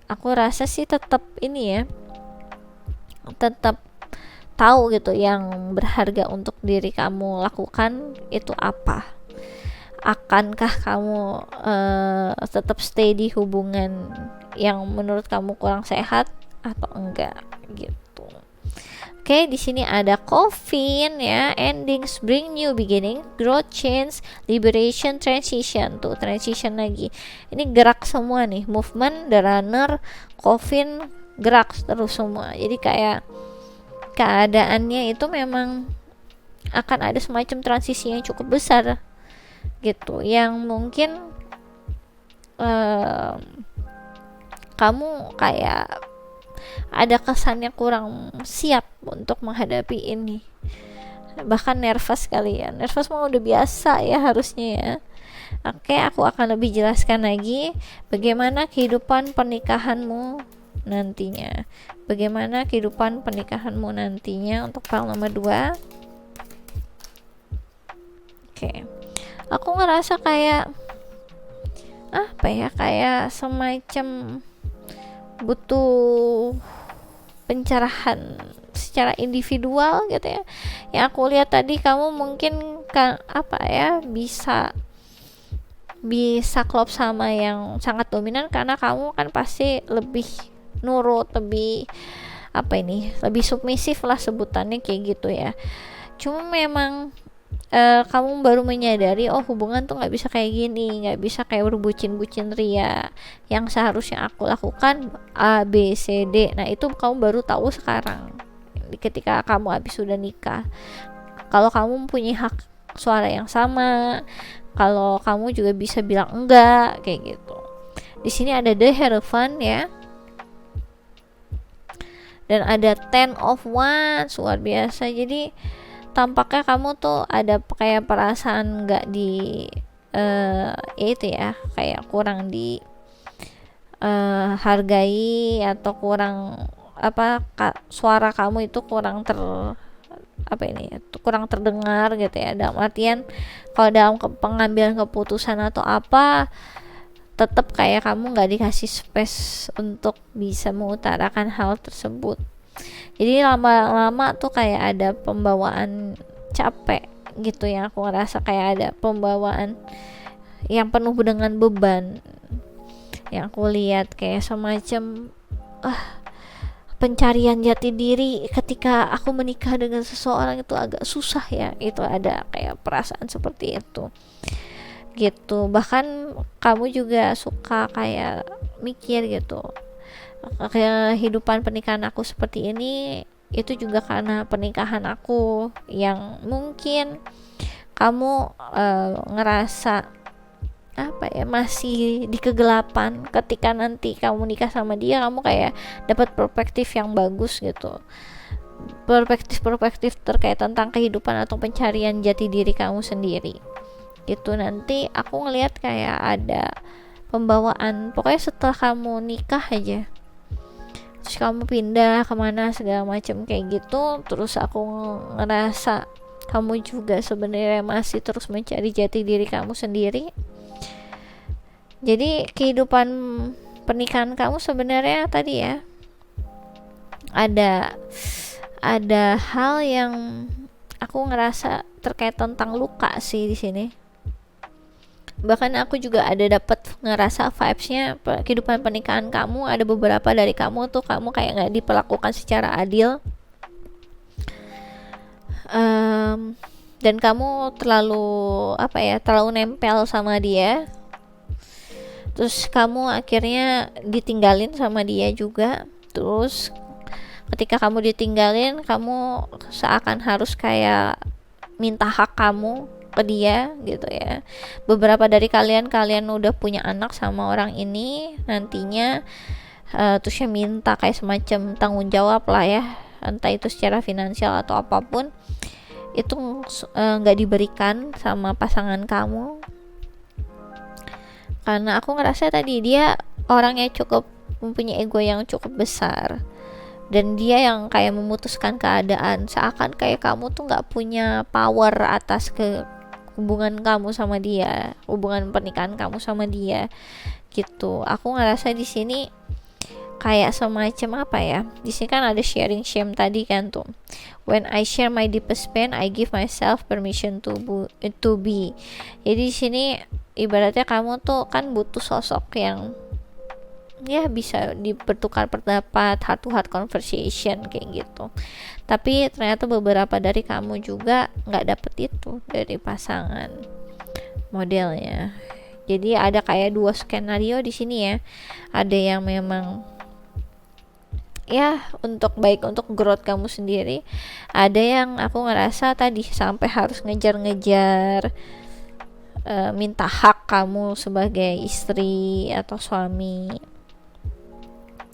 aku rasa sih tetap ini ya, tetap tahu gitu yang berharga untuk diri kamu lakukan itu apa. Akankah kamu tetap stay di hubungan yang menurut kamu kurang sehat atau enggak gitu. Oke, di sini ada coffin ya, endings bring new beginning, growth, change, liberation, transition. Tuh, transition lagi. Ini gerak semua nih, movement, the runner, coffin, gerak terus semua. Jadi kayak keadaannya itu memang akan ada semacam transisi yang cukup besar gitu, yang mungkin kamu kayak ada kesannya kurang siap untuk menghadapi ini, bahkan nervous kali ya. Nervous mah udah biasa ya harusnya ya. Oke, aku akan lebih jelaskan lagi bagaimana kehidupan pernikahanmu nantinya. Bagaimana kehidupan pernikahanmu nantinya untuk file nomor 2. Oke. Aku ngerasa kayak apa ya, kayak semacam butuh pencerahan secara individual gitu ya. Yang aku lihat tadi kamu mungkin kan apa ya, bisa klop sama yang sangat dominan, karena kamu kan pasti lebih nurut, lebih apa ini, lebih submisif lah sebutannya kayak gitu ya. Cuma memang kamu baru menyadari, oh hubungan tuh nggak bisa kayak gini, nggak bisa kayak berbucin-bucin ria. Yang seharusnya aku lakukan A, B, C, D. Nah itu kamu baru tahu sekarang, ketika kamu habis sudah nikah. Kalau kamu mempunyai hak suara yang sama, kalau kamu juga bisa bilang enggak kayak gitu. Di sini ada the Hierophant ya, dan ada Ten of Wands, luar biasa. Jadi tampaknya kamu tuh ada kayak perasaan nggak di itu ya, kayak kurang di hargai, atau kurang apa, suara kamu itu kurang kurang terdengar gitu ya. Dalam artian kalau dalam pengambilan keputusan atau apa, tetap kayak kamu nggak dikasih space untuk bisa mengutarakan hal tersebut. Jadi lama-lama tuh kayak ada pembawaan capek gitu, yang aku ngerasa kayak ada pembawaan yang penuh dengan beban. Yang aku lihat kayak semacam pencarian jati diri ketika aku menikah dengan seseorang itu agak susah ya. Itu ada kayak perasaan seperti itu. gitu. Bahkan kamu juga suka kayak mikir gitu, kehidupan pernikahan aku seperti ini itu juga karena pernikahan aku, yang mungkin kamu ngerasa apa ya, masih di kegelapan. Ketika nanti kamu nikah sama dia, kamu kayak dapat perspektif yang bagus gitu, perspektif terkait tentang kehidupan atau pencarian jati diri kamu sendiri gitu. Nanti aku ngelihat kayak ada pembawaan, pokoknya setelah kamu nikah aja terus kamu pindah kemana segala macam kayak gitu, terus aku ngerasa kamu juga sebenarnya masih terus mencari jati diri kamu sendiri. Jadi kehidupan pernikahan kamu sebenarnya tadi ya, ada hal yang aku ngerasa terkait tentang luka sih di sini. Bahkan aku juga ada dapat ngerasa vibesnya kehidupan pernikahan kamu, ada beberapa dari kamu tuh kamu kayak nggak diperlakukan secara adil, dan kamu terlalu nempel sama dia, terus kamu akhirnya ditinggalin sama dia juga. Terus ketika kamu ditinggalin, kamu seakan harus kayak minta hak kamu ke dia gitu ya. Beberapa dari kalian udah punya anak sama orang ini nantinya, terus ya minta kayak semacam tanggung jawab lah ya, entah itu secara finansial atau apapun itu nggak diberikan sama pasangan kamu. Karena aku ngerasa tadi dia orangnya cukup mempunyai ego yang cukup besar, dan dia yang kayak memutuskan keadaan, seakan kayak kamu tuh nggak punya power atas hubungan kamu sama dia, hubungan pernikahan kamu sama dia gitu. Aku ngerasa di sini kayak semacam apa ya, di sini kan ada sharing shame tadi kan tuh, when I share my deepest pain I give myself permission to be. Jadi di sini ibaratnya kamu tuh kan butuh sosok yang ya bisa dipertukar pendapat, heart to heart conversation kayak gitu. Tapi ternyata beberapa dari kamu juga nggak dapet itu dari pasangan modelnya. Jadi ada kayak dua skenario di sini ya. Ada yang memang ya untuk growth kamu sendiri, ada yang aku ngerasa tadi sampai harus ngejar-ngejar minta hak kamu sebagai istri atau suami.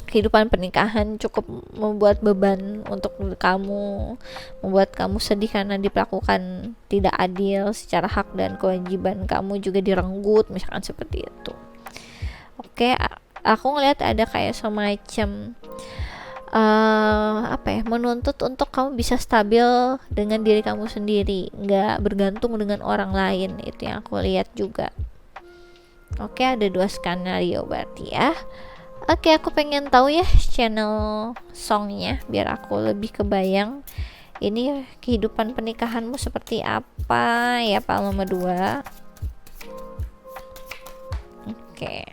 Kehidupan pernikahan cukup membuat beban untuk kamu, membuat kamu sedih karena diperlakukan tidak adil secara hak dan kewajiban kamu juga direnggut, misalkan seperti itu. Oke, aku ngelihat ada kayak semacam menuntut untuk kamu bisa stabil dengan diri kamu sendiri, nggak bergantung dengan orang lain. Itu yang aku lihat juga. Oke, ada dua skenario berarti ya. Oke, aku pengen tahu ya channel songnya biar aku lebih kebayang ini kehidupan pernikahanmu seperti apa ya Pak nomor 2. Oke.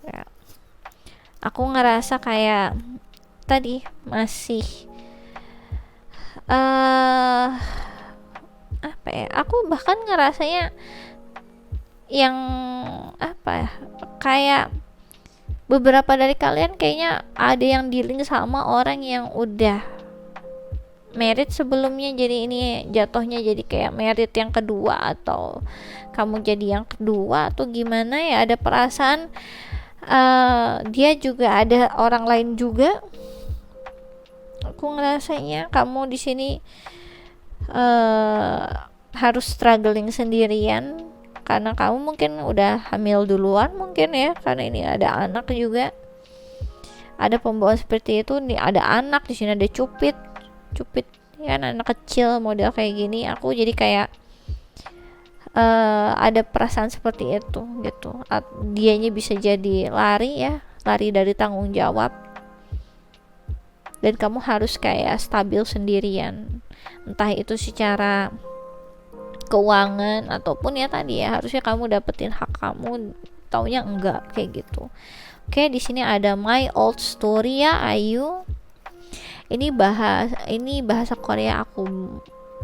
Ya. Aku ngerasa kayak tadi masih aku bahkan ngerasanya yang kayak beberapa dari kalian kayaknya ada yang dealing sama orang yang udah married sebelumnya, jadi ini jatuhnya jadi kayak married yang kedua, atau kamu jadi yang kedua atau gimana ya, ada perasaan dia juga ada orang lain juga. Aku ngerasanya kamu di sini harus struggling sendirian karena kamu mungkin udah hamil duluan mungkin ya, karena ini ada anak juga, ada pembawaan seperti itu nih, ada anak di sini, ada cupit ya, anak kecil model kayak gini. Aku jadi kayak ada perasaan seperti itu gitu. Dianya bisa jadi lari dari tanggung jawab, dan kamu harus kayak stabil sendirian, entah itu secara keuangan ataupun ya tadi ya, harusnya kamu dapetin hak kamu, taunya enggak kayak gitu. Oke, di sini ada My Old Story ya, Ayu. Ini bahasa Korea, aku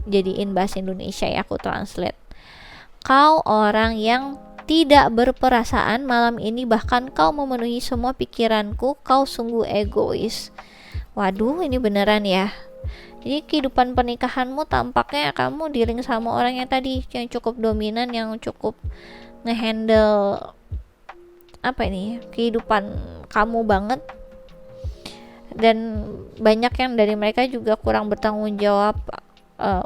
jadiin bahasa Indonesia ya, aku translate. kau orang yang tidak berperasaan malam ini, bahkan kau memenuhi semua pikiranku, kau sungguh egois. Waduh, ini beneran ya. Jadi kehidupan pernikahanmu tampaknya kamu dealing sama orang yang tadi, yang cukup dominan, yang cukup ngehandle kehidupan kamu banget, dan banyak yang dari mereka juga kurang bertanggung jawab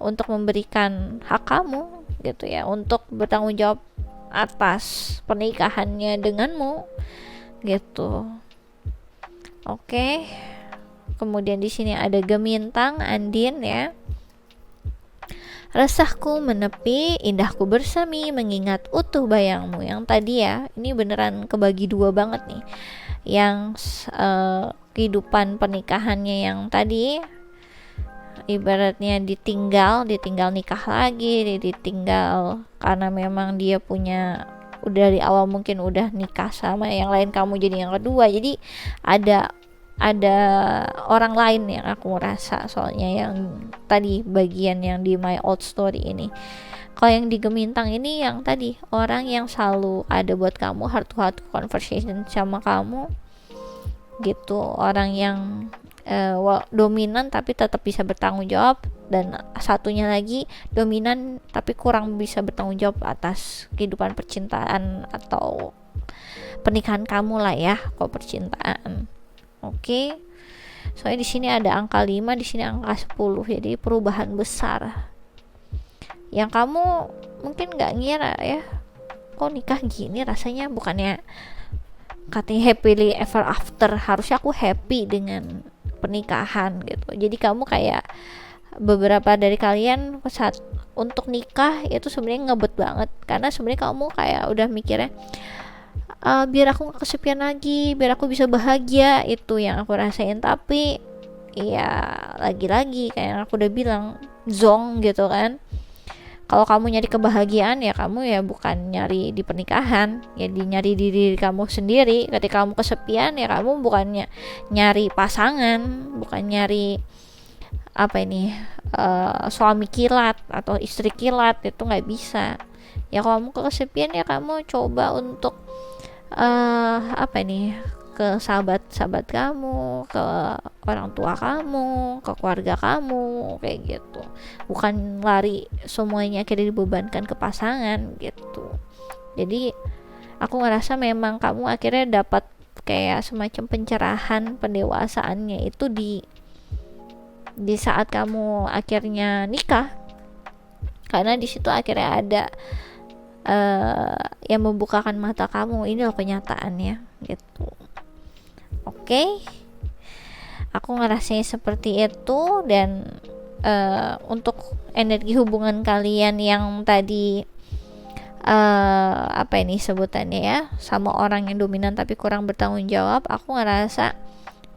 untuk memberikan hak kamu gitu ya, untuk bertanggung jawab atas pernikahannya denganmu gitu. Oke. Kemudian di sini ada Gemintang, Andin ya. Resahku menepi, indahku bersemi, mengingat utuh bayangmu. Yang tadi ya, ini beneran kebagi dua banget nih. Yang kehidupan pernikahannya yang tadi ibaratnya ditinggal nikah lagi, ditinggal karena memang dia punya udah dari awal mungkin udah nikah sama yang lain, kamu jadi yang kedua. Jadi ada orang lain yang aku rasa, soalnya yang tadi bagian yang di My Old Story ini. Kalau yang di Gemintang ini yang tadi orang yang selalu ada buat kamu, heart to heart conversation sama kamu gitu, orang yang dominan tapi tetap bisa bertanggung jawab, dan satunya lagi dominan tapi kurang bisa bertanggung jawab atas kehidupan percintaan atau pernikahan kamu lah ya, kalau percintaan. Oke. Soalnya di sini ada angka 5, di sini angka 10. Jadi perubahan besar. Yang kamu mungkin nggak ngira ya, kok nikah gini rasanya, bukannya katanya happily ever after, harusnya aku happy dengan pernikahan gitu. Jadi kamu kayak beberapa dari kalian saat untuk nikah itu sebenarnya ngebet banget, karena sebenarnya kamu kayak udah mikirnya biar aku gak kesepian lagi, biar aku bisa bahagia, itu yang aku rasain. Tapi ya lagi-lagi kayak yang aku udah bilang, zong gitu kan. Kalau kamu nyari kebahagiaan ya kamu ya bukan nyari di pernikahan, ya nyari di diri kamu sendiri. Ketika kamu kesepian ya kamu bukannya nyari pasangan, bukan nyari suami kilat atau istri kilat, itu nggak bisa. Ya kalau kamu kesepian ya kamu coba untuk ke sahabat-sahabat kamu, ke orang tua kamu, ke keluarga kamu, kayak gitu. Bukan lari semuanya akhirnya dibebankan ke pasangan gitu. Jadi aku ngerasa memang kamu akhirnya dapat kayak semacam pencerahan pendewasaannya itu di saat kamu akhirnya nikah, karena di situ akhirnya ada yang membukakan mata kamu, ini loh kenyataannya gitu. Oke. Aku ngerasain seperti itu. Dan untuk energi hubungan kalian yang tadi sebutannya ya, sama orang yang dominan tapi kurang bertanggung jawab, aku ngerasa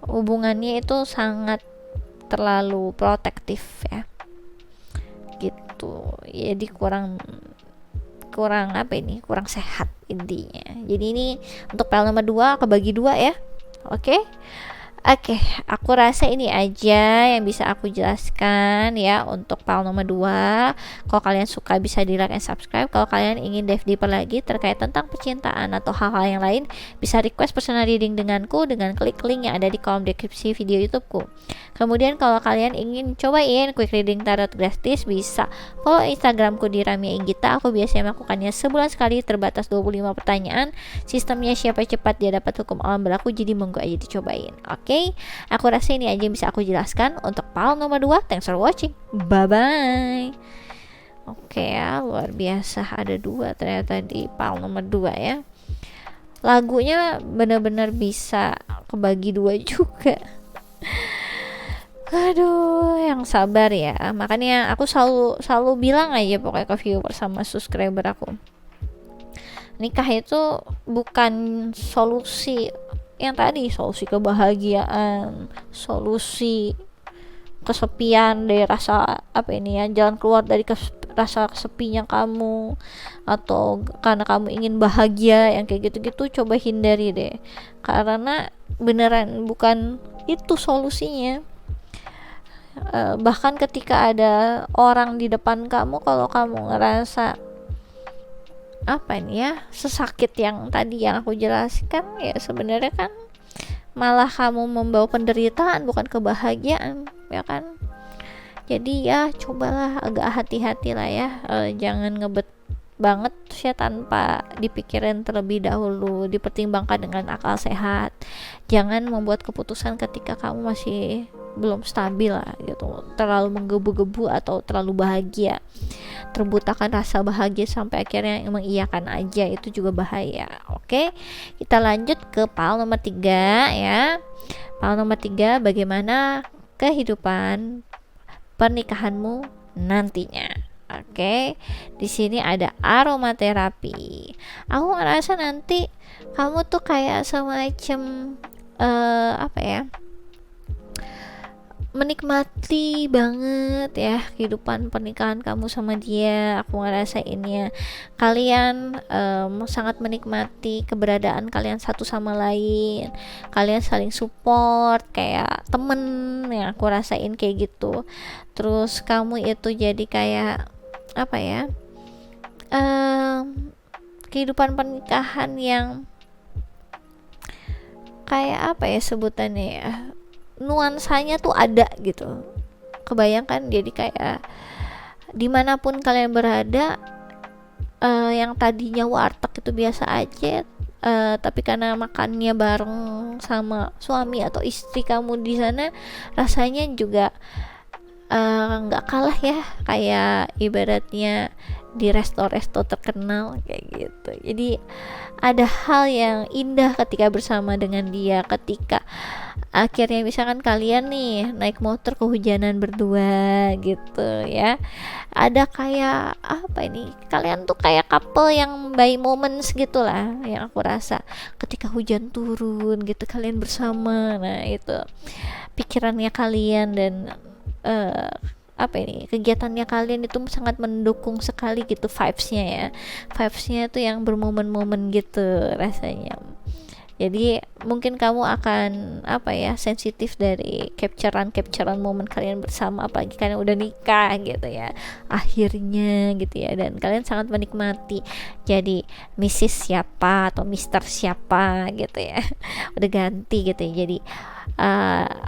hubungannya itu sangat terlalu protektif ya gitu. Jadi kurang sehat intinya. Jadi ini untuk PL nomor 2 kebagi 2 ya. Oke, aku rasa ini aja yang bisa aku jelaskan ya untuk PL nomor 2. Kalau kalian suka bisa di like and subscribe. Kalau kalian ingin dive deeper lagi terkait tentang percintaan atau hal-hal yang lain, bisa request personal reading denganku dengan klik link yang ada di kolom deskripsi video YouTubeku. Kemudian kalau kalian ingin cobain quick reading tarot gratis, bisa follow Instagramku di Ramia Inggita. Aku biasanya melakukannya sebulan sekali, terbatas 25 pertanyaan. Sistemnya siapa cepat dia dapat hukum alam berlaku, jadi monggo aja dicobain. Oke, aku rasa ini aja yang bisa aku jelaskan untuk PAL nomor 2. Thanks for watching. Bye bye. Oke ya, luar biasa, ada 2 ternyata di PAL nomor 2 ya. Lagunya benar-benar bisa kebagi 2 juga. Aduh, yang sabar ya. Makanya aku selalu bilang aja pokoknya ke viewer sama subscriber aku, nikah itu bukan solusi yang tadi, solusi kebahagiaan, solusi kesepian dari rasa jalan keluar dari rasa kesepinya kamu, atau karena kamu ingin bahagia, yang kayak gitu-gitu coba hindari deh, karena beneran bukan itu solusinya. Bahkan ketika ada orang di depan kamu, kalau kamu ngerasa apa nih ya, sesakit yang tadi yang aku jelaskan, ya sebenarnya kan malah kamu membawa penderitaan bukan kebahagiaan, ya kan. Jadi ya cobalah agak hati-hati lah ya, jangan ngebet banget ya tanpa dipikirin terlebih dahulu, dipertimbangkan dengan akal sehat. Jangan membuat keputusan ketika kamu masih belum stabil lah gitu, terlalu menggebu-gebu atau terlalu bahagia, terbutakan rasa bahagia sampai akhirnya mengiyakan aja, itu juga bahaya. Oke, kita lanjut ke pal nomor 3 ya. Pal nomor 3, bagaimana kehidupan pernikahanmu nantinya. Oke, di sini ada aromaterapi. Aku ngerasa nanti kamu tuh kayak semacam apa ya, menikmati banget ya kehidupan pernikahan kamu sama dia. Aku ngerasainnya kalian sangat menikmati keberadaan kalian satu sama lain. Kalian saling support kayak temen, yang aku rasain kayak gitu. Terus kamu itu jadi kayak apa ya, kehidupan pernikahan yang kayak apa ya sebutannya ya, nuansanya tuh ada gitu. Kebayangkan jadi kayak dimanapun kalian berada, yang tadinya warteg itu biasa aja, tapi karena makannya bareng sama suami atau istri kamu di sana, rasanya juga nggak kalah ya kayak ibaratnya di resto-resto terkenal kayak gitu. Jadi ada hal yang indah ketika bersama dengan dia, ketika akhirnya misalkan kalian nih naik motor kehujanan berdua gitu ya, ada kayak apa ini, kalian tuh kayak couple yang by moments gitulah yang aku rasa, ketika hujan turun gitu kalian bersama. Nah itu pikirannya kalian dan apa ini, kegiatannya kalian itu sangat mendukung sekali gitu vibesnya itu yang bermomen-momen gitu rasanya. Jadi mungkin kamu akan apa ya, sensitif dari capturean momen kalian bersama, apalagi kalian udah nikah gitu ya akhirnya gitu ya, dan kalian sangat menikmati jadi Mrs. siapa atau Mister siapa gitu ya udah ganti gitu ya, jadi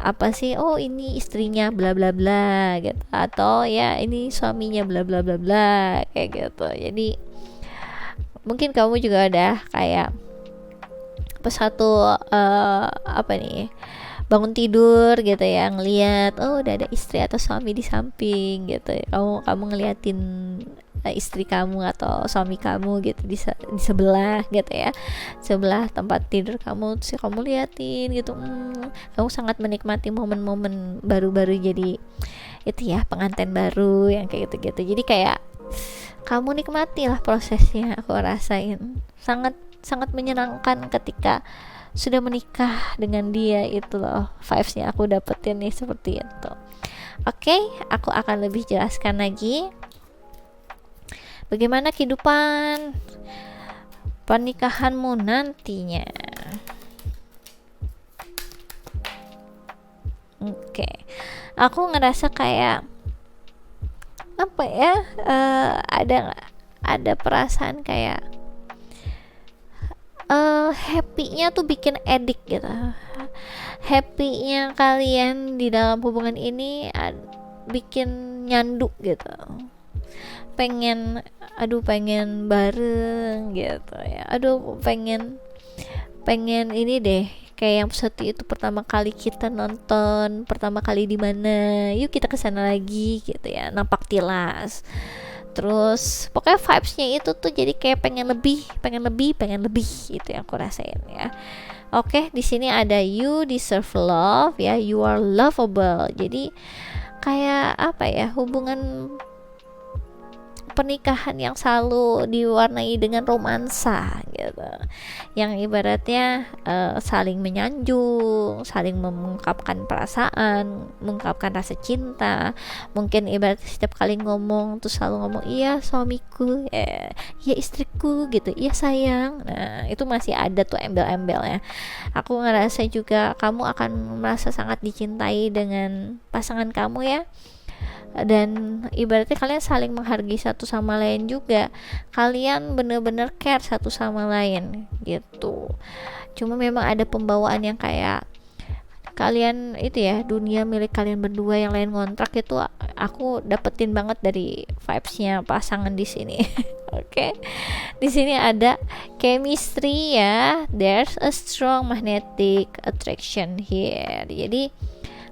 apa sih, oh ini istrinya bla bla bla gitu, atau ya ini suaminya bla bla bla bla kayak gitu. Jadi mungkin kamu juga udah kayak pas satu apa nih, bangun tidur gitu ya, ngelihat oh udah ada istri atau suami di samping gitu, kamu ngeliatin istri kamu atau suami kamu gitu di sebelah gitu ya, sebelah tempat tidur kamu, terus kamu liatin gitu. Kamu sangat menikmati momen-momen baru-baru, jadi itu ya pengantin baru yang kayak gitu-gitu. Jadi kayak kamu nikmati lah prosesnya, aku rasain sangat sangat menyenangkan ketika sudah menikah dengan dia, itu loh vibesnya aku dapetin nih seperti itu. Oke, aku akan lebih jelaskan lagi bagaimana kehidupan pernikahanmu nantinya. Oke, aku ngerasa kayak apa ya, ada perasaan kayak happy-nya tuh bikin edik gitu. Happy-nya kalian di dalam hubungan ini bikin nyanduk gitu. Pengen bareng gitu ya. Pengen ini deh, kayak yang seperti itu pertama kali kita nonton, pertama kali di mana, yuk kita kesana lagi gitu ya, nampak tilas. Terus pokoknya vibesnya itu tuh jadi kayak pengen lebih itu yang aku rasain ya. Oke, di sini ada you deserve love ya, you are lovable. Jadi kayak apa ya, hubungan pernikahan yang selalu diwarnai dengan romansa gitu, yang ibaratnya saling menyanjung, saling mengungkapkan perasaan, mengungkapkan rasa cinta. Mungkin ibarat setiap kali ngomong tuh selalu ngomong iya suamiku, iya istriku gitu, iya sayang. Nah itu masih ada tuh embel-embelnya. Aku ngerasa juga kamu akan merasa sangat dicintai dengan pasangan kamu ya. dan ibaratnya kalian saling menghargai satu sama lain juga, kalian bener-bener care satu sama lain gitu. Cuma memang ada pembawaan yang kayak kalian itu ya, dunia milik kalian berdua, yang lain ngontrak, itu aku dapetin banget dari vibesnya pasangan di sini. Oke. Di sini ada chemistry ya. There's a strong magnetic attraction here. Jadi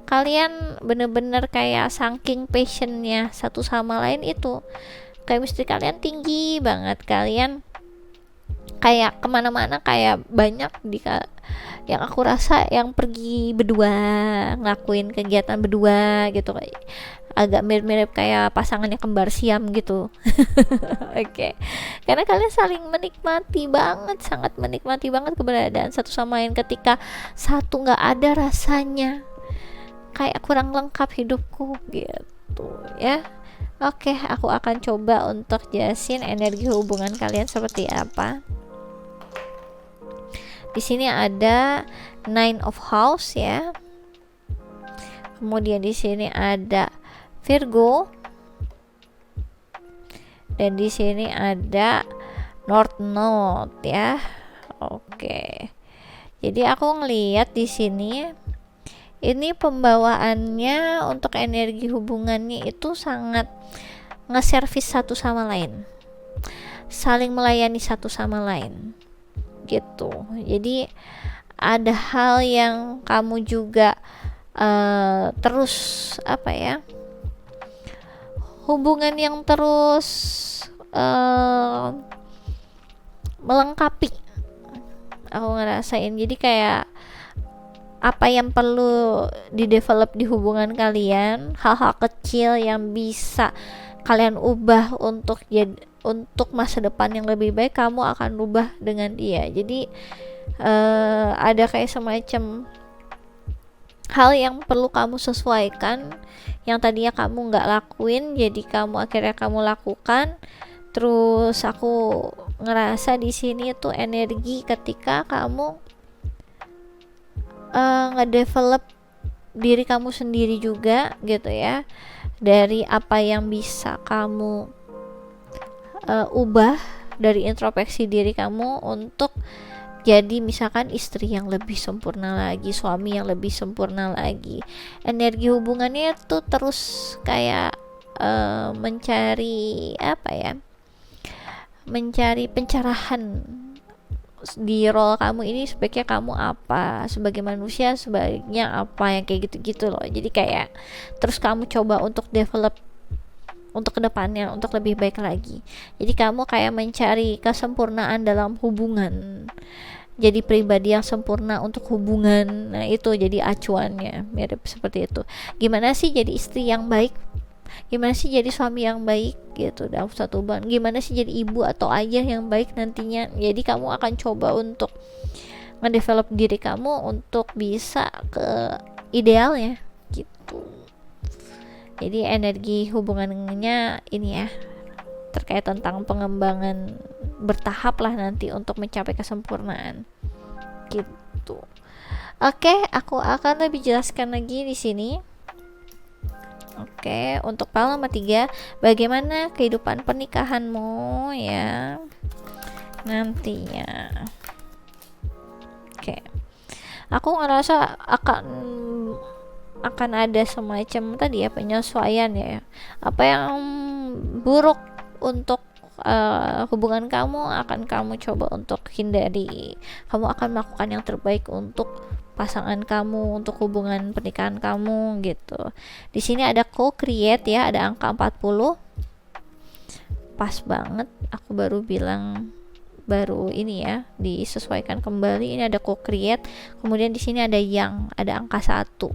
kalian bener-bener kayak saking passionnya satu sama lain, itu chemistry kalian tinggi banget. Kalian kayak kemana-mana, kayak banyak yang aku rasa yang pergi berdua, ngelakuin kegiatan berdua gitu, agak mirip-mirip kayak pasangannya kembar siam gitu. Oke. Karena kalian saling menikmati banget, sangat menikmati banget keberadaan satu sama lain. Ketika satu nggak ada, rasanya kayak kurang lengkap hidupku gitu ya. Oke, aku akan coba untuk jelasin energi hubungan kalian seperti apa. Di sini ada Nine of House ya. Kemudian di sini ada Virgo. Dan di sini ada North Node ya. Oke. Jadi aku ngelihat di sini ini pembawaannya untuk energi hubungannya itu sangat nge-service satu sama lain. Saling melayani satu sama lain. Gitu. Jadi ada hal yang kamu juga terus apa ya, hubungan yang terus melengkapi, aku ngerasain. Jadi kayak apa yang perlu di-develop di hubungan kalian, hal-hal kecil yang bisa kalian ubah untuk masa depan yang lebih baik, kamu akan ubah dengan dia. Jadi ada kayak semacam hal yang perlu kamu sesuaikan, yang tadinya kamu nggak lakuin, jadi akhirnya kamu lakukan. Terus aku ngerasa di sini tuh energi ketika kamu ngedevelop diri kamu sendiri juga gitu ya, dari apa yang bisa kamu ubah dari introspeksi diri kamu untuk jadi misalkan istri yang lebih sempurna lagi, suami yang lebih sempurna lagi. Energi hubungannya tuh terus kayak mencari apa ya, mencari pencerahan di role kamu ini. Sebaiknya kamu apa sebagai manusia, sebaiknya apa, yang kayak gitu-gitu loh. Jadi kayak terus kamu coba untuk develop untuk kedepannya, untuk lebih baik lagi. Jadi kamu kayak mencari kesempurnaan dalam hubungan, jadi pribadi yang sempurna untuk hubungan. Nah itu jadi acuannya, mirip seperti itu. Gimana sih jadi istri yang baik, gimana sih jadi suami yang baik gitu dalam satu hubungan, gimana sih jadi ibu atau ayah yang baik nantinya. Jadi kamu akan coba untuk ngedevelop diri kamu untuk bisa ke idealnya gitu. Jadi energi hubungannya ini ya, terkait tentang pengembangan bertahap lah nanti untuk mencapai kesempurnaan gitu. Oke, aku akan lebih jelaskan lagi di sini. Oke, untuk pal nomor 3, bagaimana kehidupan pernikahanmu ya nantinya. Oke, aku ngerasa akan ada semacam tadi ya, penyesuaian ya. Apa yang buruk untuk hubungan kamu akan kamu coba untuk hindari. Kamu akan melakukan yang terbaik untuk pasangan kamu, untuk hubungan pernikahan kamu gitu. Di sini ada co-create ya, ada angka 40. Pas banget, aku baru ini ya, disesuaikan kembali. Ini ada co-create. Kemudian di sini ada yang ada angka 1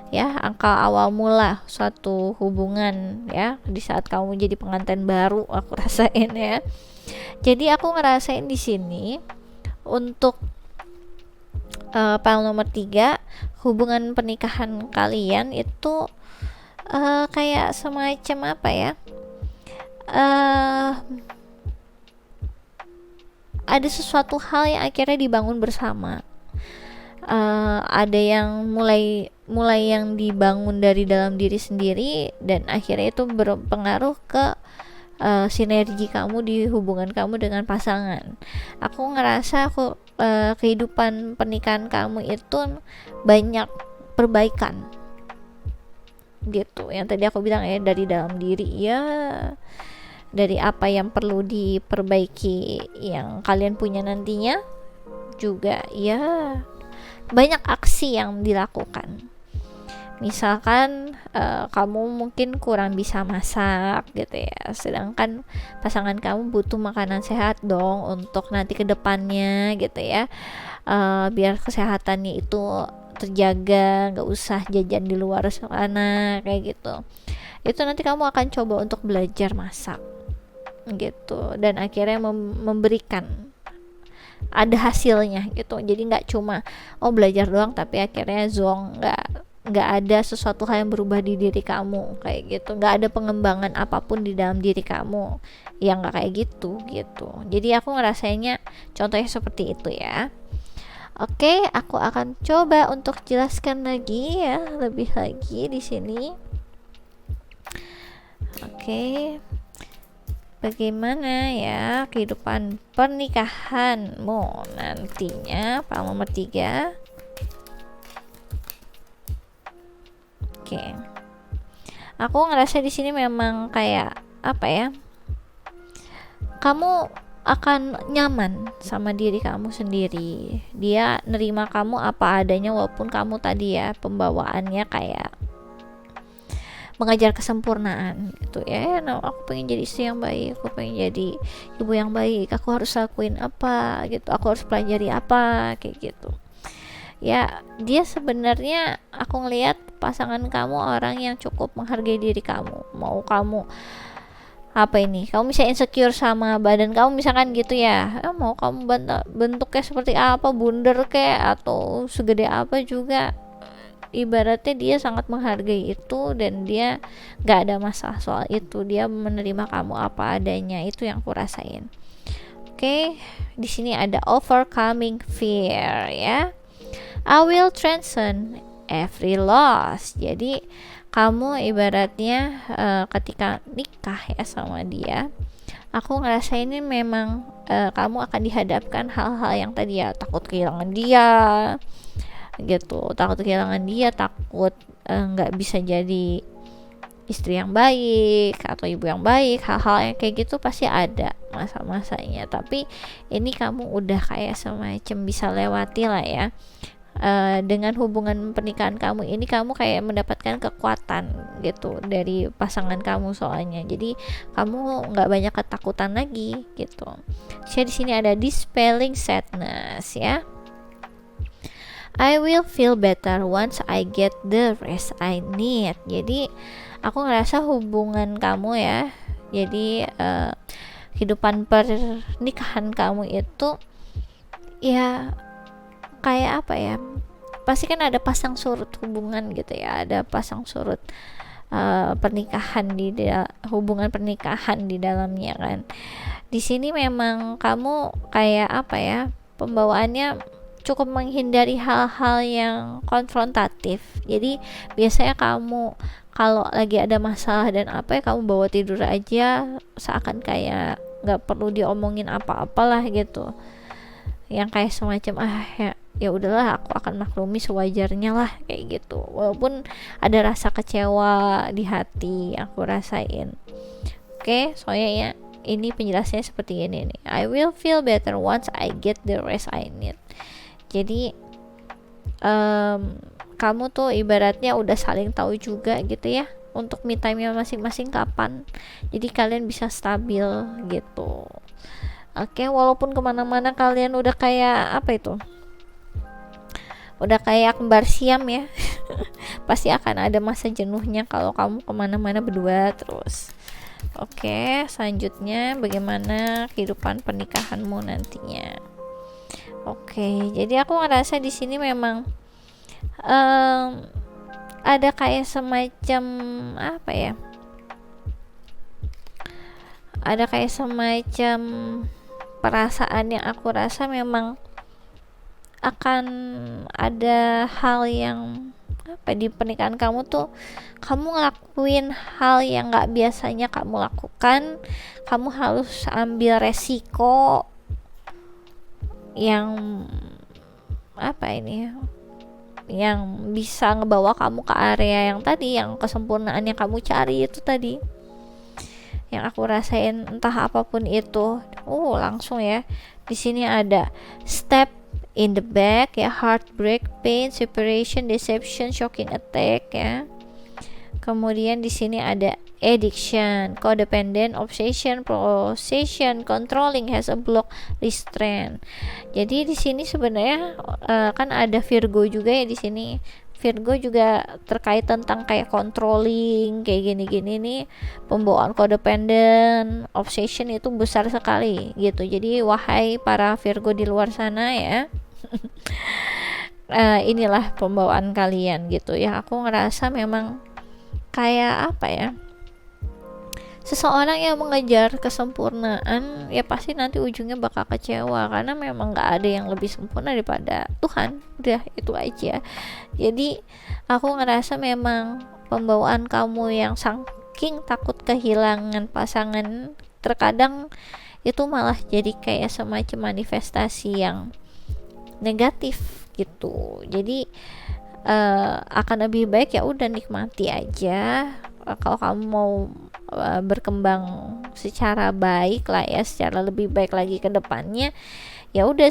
ya, angka awal mula suatu hubungan ya, di saat kamu jadi pengantin baru, aku rasain ya. Jadi aku ngerasain di sini untuk file nomor 3, hubungan pernikahan kalian itu kayak semacam apa ya, ada sesuatu hal yang akhirnya dibangun bersama. ada yang mulai yang dibangun dari dalam diri sendiri, dan akhirnya itu berpengaruh ke sinergi kamu di hubungan kamu dengan pasangan. Aku ngerasa kehidupan pernikahan kamu itu banyak perbaikan gitu, yang tadi aku bilang ya, dari dalam diri ya, dari apa yang perlu diperbaiki yang kalian punya nantinya juga ya, banyak aksi yang dilakukan. Misalkan kamu mungkin kurang bisa masak gitu ya, sedangkan pasangan kamu butuh makanan sehat dong untuk nanti kedepannya gitu ya, biar kesehatannya itu terjaga, nggak usah jajan di luar sana kayak gitu. Itu nanti kamu akan coba untuk belajar masak gitu, dan akhirnya memberikan ada hasilnya gitu. Jadi nggak cuma belajar doang tapi akhirnya zong, nggak ada sesuatu hal yang berubah di diri kamu kayak gitu, nggak ada pengembangan apapun di dalam diri kamu, yang nggak kayak gitu. Jadi aku ngerasainnya contohnya seperti itu ya. Oke, aku akan coba untuk jelaskan lagi ya, lebih lagi di sini. Oke, bagaimana ya kehidupan pernikahanmu nantinya, pak nomor 3. Oke, aku ngerasa di sini memang kayak apa ya, kamu akan nyaman sama diri kamu sendiri. Dia nerima kamu apa adanya, walaupun kamu tadi ya pembawaannya kayak mengajar kesempurnaan gitu ya. Nah, aku pengen jadi istri yang baik, aku pengen jadi ibu yang baik, aku harus lakuin apa gitu, aku harus pelajari apa kayak gitu ya. Dia sebenarnya aku ngelihat pasangan kamu orang yang cukup menghargai diri kamu. Mau kamu apa ini, kamu bisa insecure sama badan kamu misalkan gitu ya, mau kamu bentuknya seperti apa, bundar kayak atau segede apa juga, ibaratnya dia sangat menghargai itu, dan dia gak ada masalah soal itu. Dia menerima kamu apa adanya, itu yang aku rasain. Oke, di sini ada overcoming fear ya. I will transcend every loss. Jadi kamu ibaratnya ketika nikah ya sama dia, aku ngerasain ini memang kamu akan dihadapkan hal-hal yang tadi ya, takut kehilangan dia gitu, takut kehilangan dia, takut nggak bisa jadi istri yang baik atau ibu yang baik. Hal-hal yang kayak gitu pasti ada masa-masanya, tapi ini kamu udah kayak semacam bisa lewati lah ya. Dengan hubungan pernikahan kamu ini, kamu kayak mendapatkan kekuatan gitu dari pasangan kamu soalnya. Jadi kamu nggak banyak ketakutan lagi gitu. Jadi di sini ada dispelling sadness ya. I will feel better once I get the rest I need. Jadi aku ngerasa hubungan kamu ya, jadi kehidupan pernikahan kamu itu ya kayak apa ya, pasti kan ada pasang surut hubungan gitu ya, ada pasang surut pernikahan hubungan pernikahan di dalamnya kan. Di sini memang kamu kayak apa ya, pembawaannya cukup menghindari hal-hal yang konfrontatif. Jadi biasanya kamu kalau lagi ada masalah dan apa ya, kamu bawa tidur aja, seakan kayak nggak perlu diomongin apa-apalah gitu, yang kayak semacam ya udahlah, aku akan maklumi sewajarnya lah kayak gitu, walaupun ada rasa kecewa di hati aku rasain. Oke, soalnya ya ini penjelasannya seperti ini nih. I will feel better once I get the rest I need. Jadi kamu tuh ibaratnya udah saling tahu juga gitu ya, untuk me time-nya masing-masing kapan, jadi kalian bisa stabil gitu. Oke, walaupun kemana-mana kalian udah kayak apa itu, udah kayak kembar siam ya pasti akan ada masa jenuhnya kalau kamu kemana-mana berdua terus. Oke, selanjutnya bagaimana kehidupan pernikahanmu nantinya. Oke, jadi aku ngerasa di sini memang ada kayak semacam apa ya, ada kayak semacam perasaan yang aku rasa memang akan ada hal yang di pernikahan kamu tuh kamu ngelakuin hal yang nggak biasanya kamu lakukan. Kamu harus ambil resiko yang yang bisa ngebawa kamu ke area yang tadi, yang kesempurnaan yang kamu cari itu tadi, yang aku rasain entah apapun itu. Langsung ya di sini ada step in the back ya, heartbreak, pain, separation, deception, shocking attack ya. Kemudian di sini ada addiction, codependent, obsession, possession, controlling, has a block, restraint. Jadi di sini sebenarnya kan ada Virgo juga ya di sini. Virgo juga terkait tentang kayak controlling, kayak gini-gini nih, pembawaan codependent, obsession itu besar sekali gitu. Jadi wahai para Virgo di luar sana ya, inilah pembawaan kalian gitu ya. Aku ngerasa memang kayak seseorang yang mengejar kesempurnaan ya pasti nanti ujungnya bakal kecewa, karena memang gak ada yang lebih sempurna daripada Tuhan. Udah itu aja. Jadi aku ngerasa memang pembawaan kamu yang saking takut kehilangan pasangan, terkadang itu malah jadi kayak semacam manifestasi yang negatif gitu. Jadi akan lebih baik ya udah nikmati aja. Kalau kamu mau berkembang secara baik lah ya, secara lebih baik lagi ke depannya, ya udah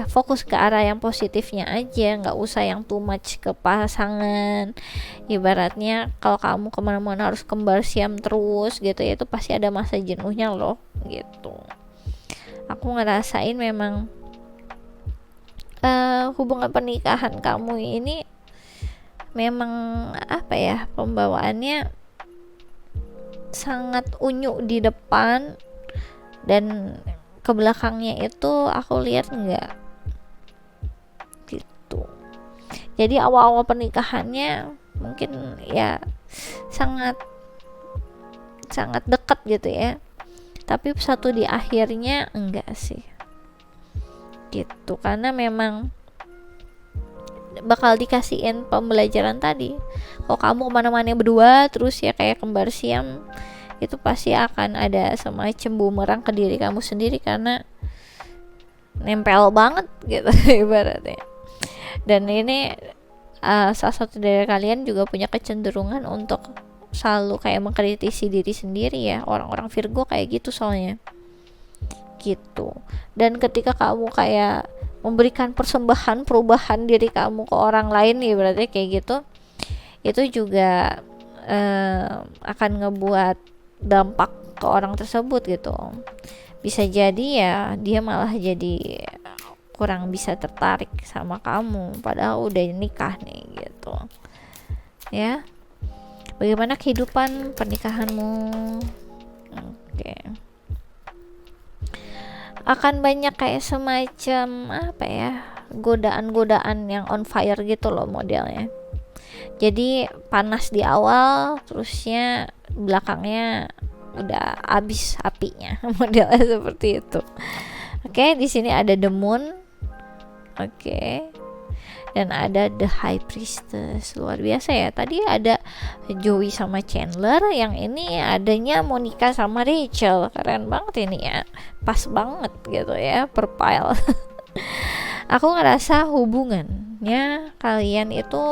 fokus ke arah yang positifnya aja, nggak usah yang too much ke pasangan. Ibaratnya kalau kamu kemana-mana harus kembar siam terus gitu ya, itu pasti ada masa jenuhnya loh gitu. Aku ngerasain memang hubungan pernikahan kamu ini memang pembawaannya sangat unyu di depan, dan ke belakangnya itu aku lihat enggak gitu. Jadi awal-awal pernikahannya mungkin ya sangat sangat dekat gitu ya, tapi satu di akhirnya enggak sih gitu, karena memang bakal dikasihin pembelajaran tadi. Kalau kamu kemana-mana berdua terus ya kayak kembar siam, itu pasti akan ada semacam bumerang ke diri kamu sendiri, karena nempel banget gitu ibaratnya. Dan ini salah satu dari kalian juga punya kecenderungan untuk selalu kayak mengkritisi diri sendiri ya. Orang-orang Virgo kayak gitu soalnya gitu. Dan ketika kamu kayak memberikan persembahan perubahan diri kamu ke orang lain ya, berarti kayak gitu, itu juga akan ngebuat dampak ke orang tersebut gitu. Bisa jadi ya dia malah jadi kurang bisa tertarik sama kamu padahal udah nikah nih gitu ya. Bagaimana kehidupan pernikahanmu? Oke. Akan banyak kayak semacam godaan-godaan yang on fire gitu loh modelnya. Jadi panas di awal, terusnya belakangnya udah habis apinya. Modelnya seperti itu. Oke, di sini ada the moon. Oke. Dan ada the high priestess. Luar biasa ya. Tadi ada Joey sama Chandler, yang ini adanya Monica sama Rachel. Keren banget ini ya. Pas banget gitu ya per pile. Aku ngerasa hubungannya kalian itu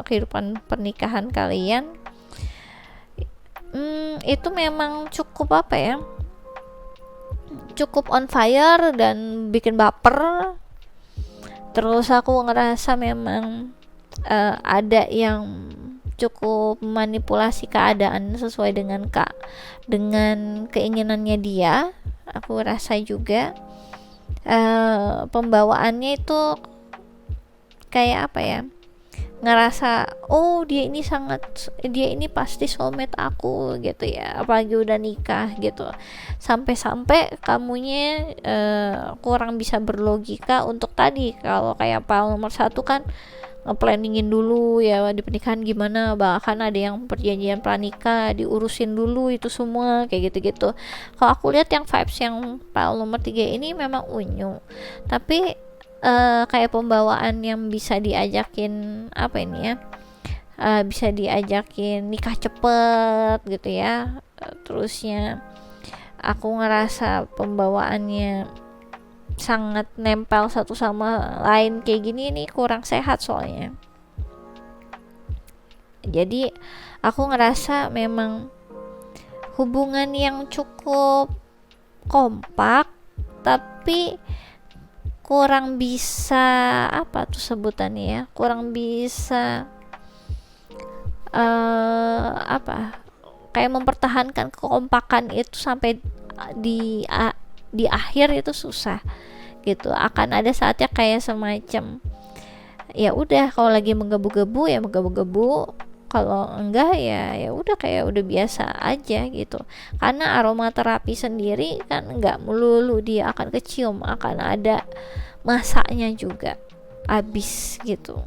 kehidupan pernikahan kalian itu memang cukup cukup on fire dan bikin baper. Terus aku ngerasa memang ada yang cukup manipulasi keadaan sesuai dengan keinginannya dia. Aku rasa juga pembawaannya itu kayak ngerasa oh dia ini pasti soulmate aku gitu ya, apalagi udah nikah gitu. Sampai-sampai kamunya kurang bisa berlogika untuk tadi, kalau kayak Pak nomor satu kan nge-planningin dulu ya di pernikahan gimana, bahkan ada yang perjanjian pranikah diurusin dulu itu semua kayak gitu-gitu. Kalau aku lihat yang vibes yang Pak nomor 3 ini memang unyu, tapi kayak pembawaan yang bisa diajakin apa ini ya, bisa diajakin nikah cepet gitu ya. Terusnya aku ngerasa pembawaannya sangat nempel satu sama lain kayak gini, ini kurang sehat soalnya. Jadi aku ngerasa memang hubungan yang cukup kompak tapi kurang bisa, apa tuh sebutannya ya, kurang bisa apa, kayak mempertahankan kekompakan itu sampai di di akhir itu susah gitu. Akan ada saatnya kayak semacam ya udah, kalau lagi menggebu-gebu ya menggebu-gebu, kalau enggak ya ya udah kayak udah biasa aja gitu. Karena aromaterapi sendiri kan enggak melulu dia akan kecium, akan ada masaknya juga abis gitu.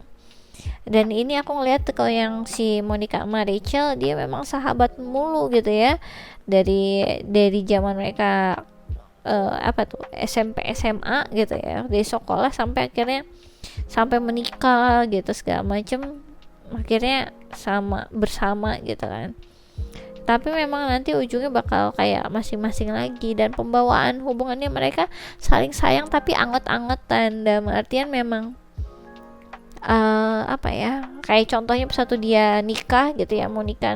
Dan ini aku ngeliat kalau yang si Monica sama Rachel, dia memang sahabat mulu gitu ya, dari zaman mereka apa tuh SMP SMA gitu ya, dari sekolah sampai akhirnya sampai menikah gitu segala macem, akhirnya bersama gitu kan. Tapi memang nanti ujungnya bakal kayak masing-masing lagi, dan pembawaan hubungannya mereka saling sayang tapi anget-angetan, dalam artian memang apa ya, kayak contohnya satu dia nikah gitu ya, mau nikah,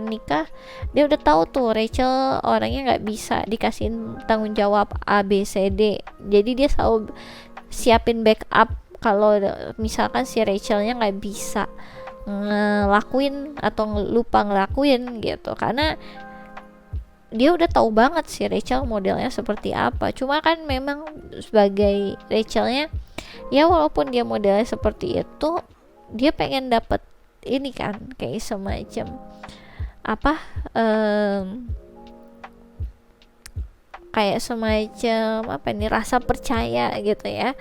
dia udah tahu tuh Rachel orangnya nggak bisa dikasihin tanggung jawab A B C D, jadi dia selalu siapin backup kalau misalkan si Rachelnya nggak bisa ngelakuin atau lupa ngelakuin gitu, karena dia udah tahu banget si Rachel modelnya seperti apa. Cuma kan memang sebagai Rachelnya ya, walaupun dia modelnya seperti itu, dia pengen dapet ini kan, kayak semacam apa, kayak semacam apa nih, rasa percaya gitu ya,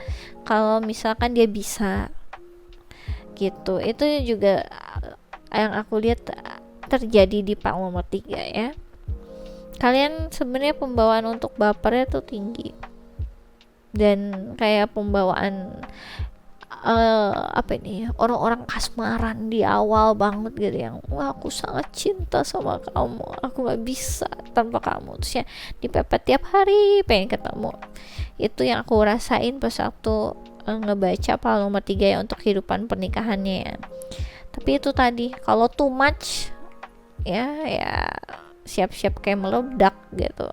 kalau misalkan dia bisa gitu. Itu juga yang aku lihat terjadi di Pak nomor 3 ya. Kalian sebenarnya pembawaan untuk bapernya tuh tinggi, dan kayak pembawaan apa ini, orang-orang kasmaran di awal banget gitu, yang wah aku sangat cinta sama kamu, aku nggak bisa tanpa kamu, terus ya dipepet tiap hari pengen ketemu. Itu yang aku rasain pas waktu ngebaca Pak nomor 3 ya untuk kehidupan pernikahannya ya. Tapi itu tadi, kalau too much ya siap-siap kayak meledak gitu,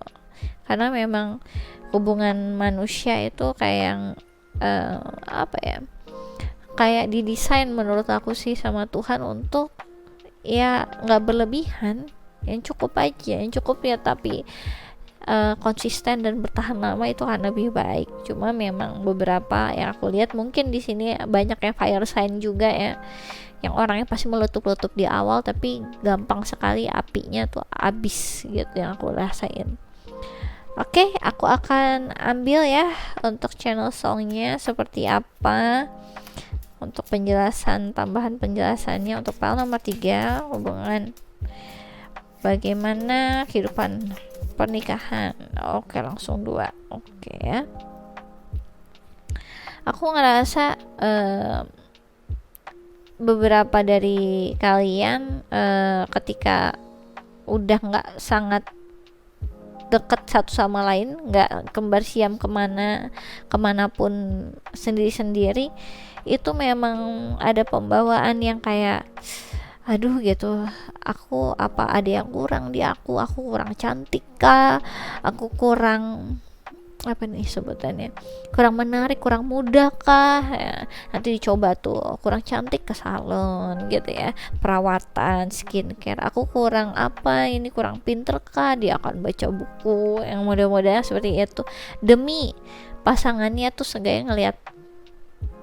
karena memang hubungan manusia itu kayak yang apa ya, kayak didesain menurut aku sih sama Tuhan untuk ya nggak berlebihan, yang cukup aja, yang cukup ya, tapi konsisten dan bertahan lama itu akan lebih baik. Cuma memang beberapa yang aku lihat mungkin di sini banyak yang fire sign juga ya, yang orangnya pasti meletup-letup di awal tapi gampang sekali apinya tuh abis gitu, yang aku rasain. Oke, aku akan ambil ya untuk channel songnya seperti apa, untuk penjelasan, tambahan penjelasannya untuk file nomor 3, hubungan bagaimana kehidupan pernikahan. Oke, langsung 2. Oke ya. Aku ngerasa beberapa dari kalian ketika udah nggak sangat deket satu sama lain, nggak kembar siam kemanapun sendiri-sendiri, itu memang ada pembawaan yang kayak aduh gitu, aku apa ada yang kurang di aku kurang cantik kah, aku kurang apa nih sebutannya, kurang menarik, kurang muda kah ya, nanti dicoba tuh kurang cantik ke salon gitu ya, perawatan skincare, aku kurang apa ini, kurang pinter kah, dia akan baca buku yang model-modelnya seperti itu demi pasangannya tuh seenggaknya ngelihat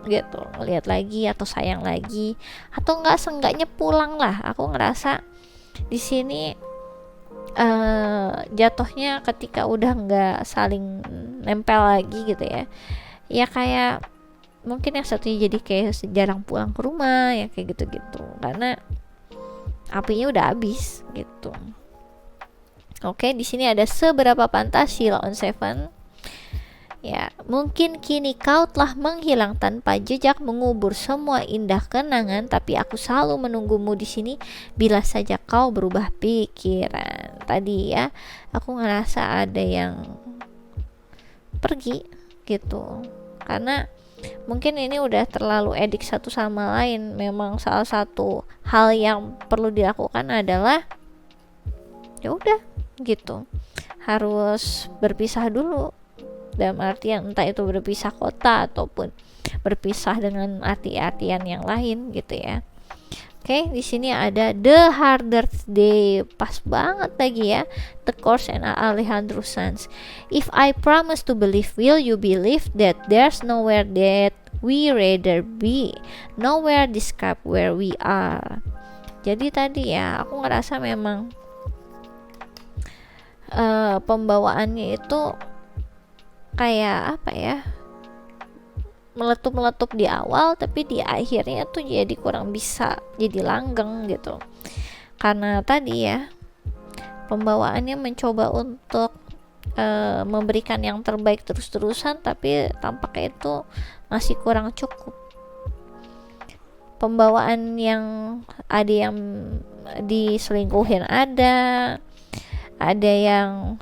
gitu, ngeliat lagi atau sayang lagi, atau enggak seenggaknya pulang lah. Aku ngerasa di sini jatuhnya ketika udah nggak saling nempel lagi gitu ya, ya kayak mungkin yang satunya jadi kayak jarang pulang ke rumah ya, kayak gitu-gitu, karena apinya udah habis gitu. Oke, di sini ada seberapa pantas Sheila on 7. Ya, mungkin kini kau telah menghilang tanpa jejak, mengubur semua indah kenangan, tapi aku selalu menunggumu di sini bila saja kau berubah pikiran. Tadi ya, aku ngerasa ada yang pergi gitu. Karena mungkin ini udah terlalu edik satu sama lain. Memang salah satu hal yang perlu dilakukan adalah ya udah gitu. Harus berpisah dulu, dalam artian entah itu berpisah kota ataupun berpisah dengan arti-artian yang lain gitu ya. Oke, di sini ada The Hardest Day, pas banget lagi ya, The Course and Alejandro Sanz. If I promise to believe, will you believe that there's nowhere that we rather be, nowhere describe where we are. Jadi tadi ya, aku ngerasa memang pembawaannya itu kayak apa ya, meletup-meletup di awal, tapi di akhirnya tuh jadi kurang bisa, jadi langgeng gitu. Karena tadi ya, pembawaannya mencoba untuk memberikan yang terbaik terus-terusan, tapi tampaknya itu masih kurang cukup. Pembawaan yang ada yang diselingkuhin, ada yang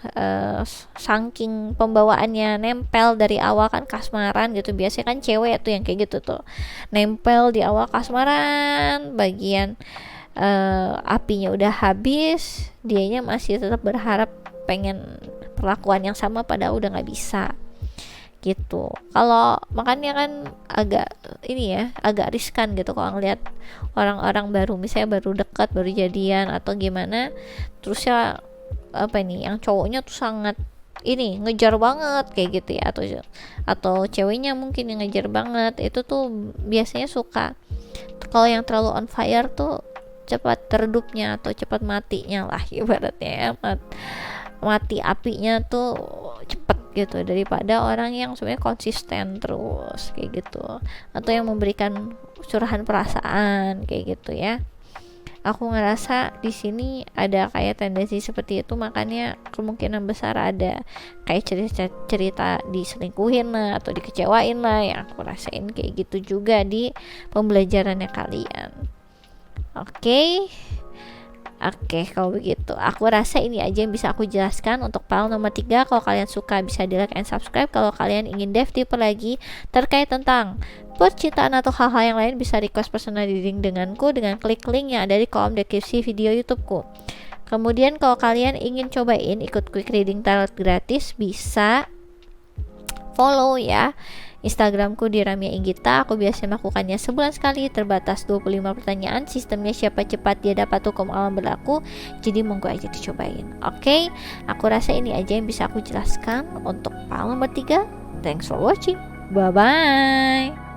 saking pembawaannya nempel dari awal, kan kasmaran gitu, biasanya kan cewek tuh yang kayak gitu tuh, nempel di awal kasmaran, bagian apinya udah habis, dianya masih tetap berharap pengen perlakuan yang sama, padahal udah nggak bisa gitu. Kalau makanya kan agak ini ya, agak riskan gitu kalau ngeliat orang-orang baru, misalnya baru dekat, baru jadian atau gimana, terus ya apa nih, yang cowoknya tuh sangat ini ngejar banget kayak gitu ya, atau ceweknya mungkin yang ngejar banget, itu tuh biasanya suka, kalau yang terlalu on fire tuh cepat redupnya atau cepat matinya lah ibaratnya ya, mati apinya tuh cepet gitu, daripada orang yang sebenarnya konsisten terus kayak gitu, atau yang memberikan curahan perasaan kayak gitu ya. Aku ngerasa di sini ada kayak tendensi seperti itu, makanya kemungkinan besar ada kayak cerita diselingkuhin lah atau dikecewain lah, yang aku rasain kayak gitu juga di pembelajarannya kalian. Oke, kalau begitu aku rasa ini aja yang bisa aku jelaskan untuk file nomor 3. Kalau kalian suka bisa di like and subscribe. Kalau kalian ingin dive deeper lagi terkait tentang percintaan atau hal-hal yang lain, bisa request personal reading denganku dengan klik link yang ada di kolom deskripsi video YouTubeku. Kemudian kalau kalian ingin cobain ikut quick reading tarot gratis, bisa follow ya Instagramku di Ramia Inggita. Aku biasanya melakukannya sebulan sekali, terbatas 25 pertanyaan. Sistemnya siapa cepat dia dapat hukum alam berlaku, jadi monggo aja dicobain. Oke, aku rasa ini aja yang bisa aku jelaskan untuk file nomor 3. Thanks for watching, bye bye.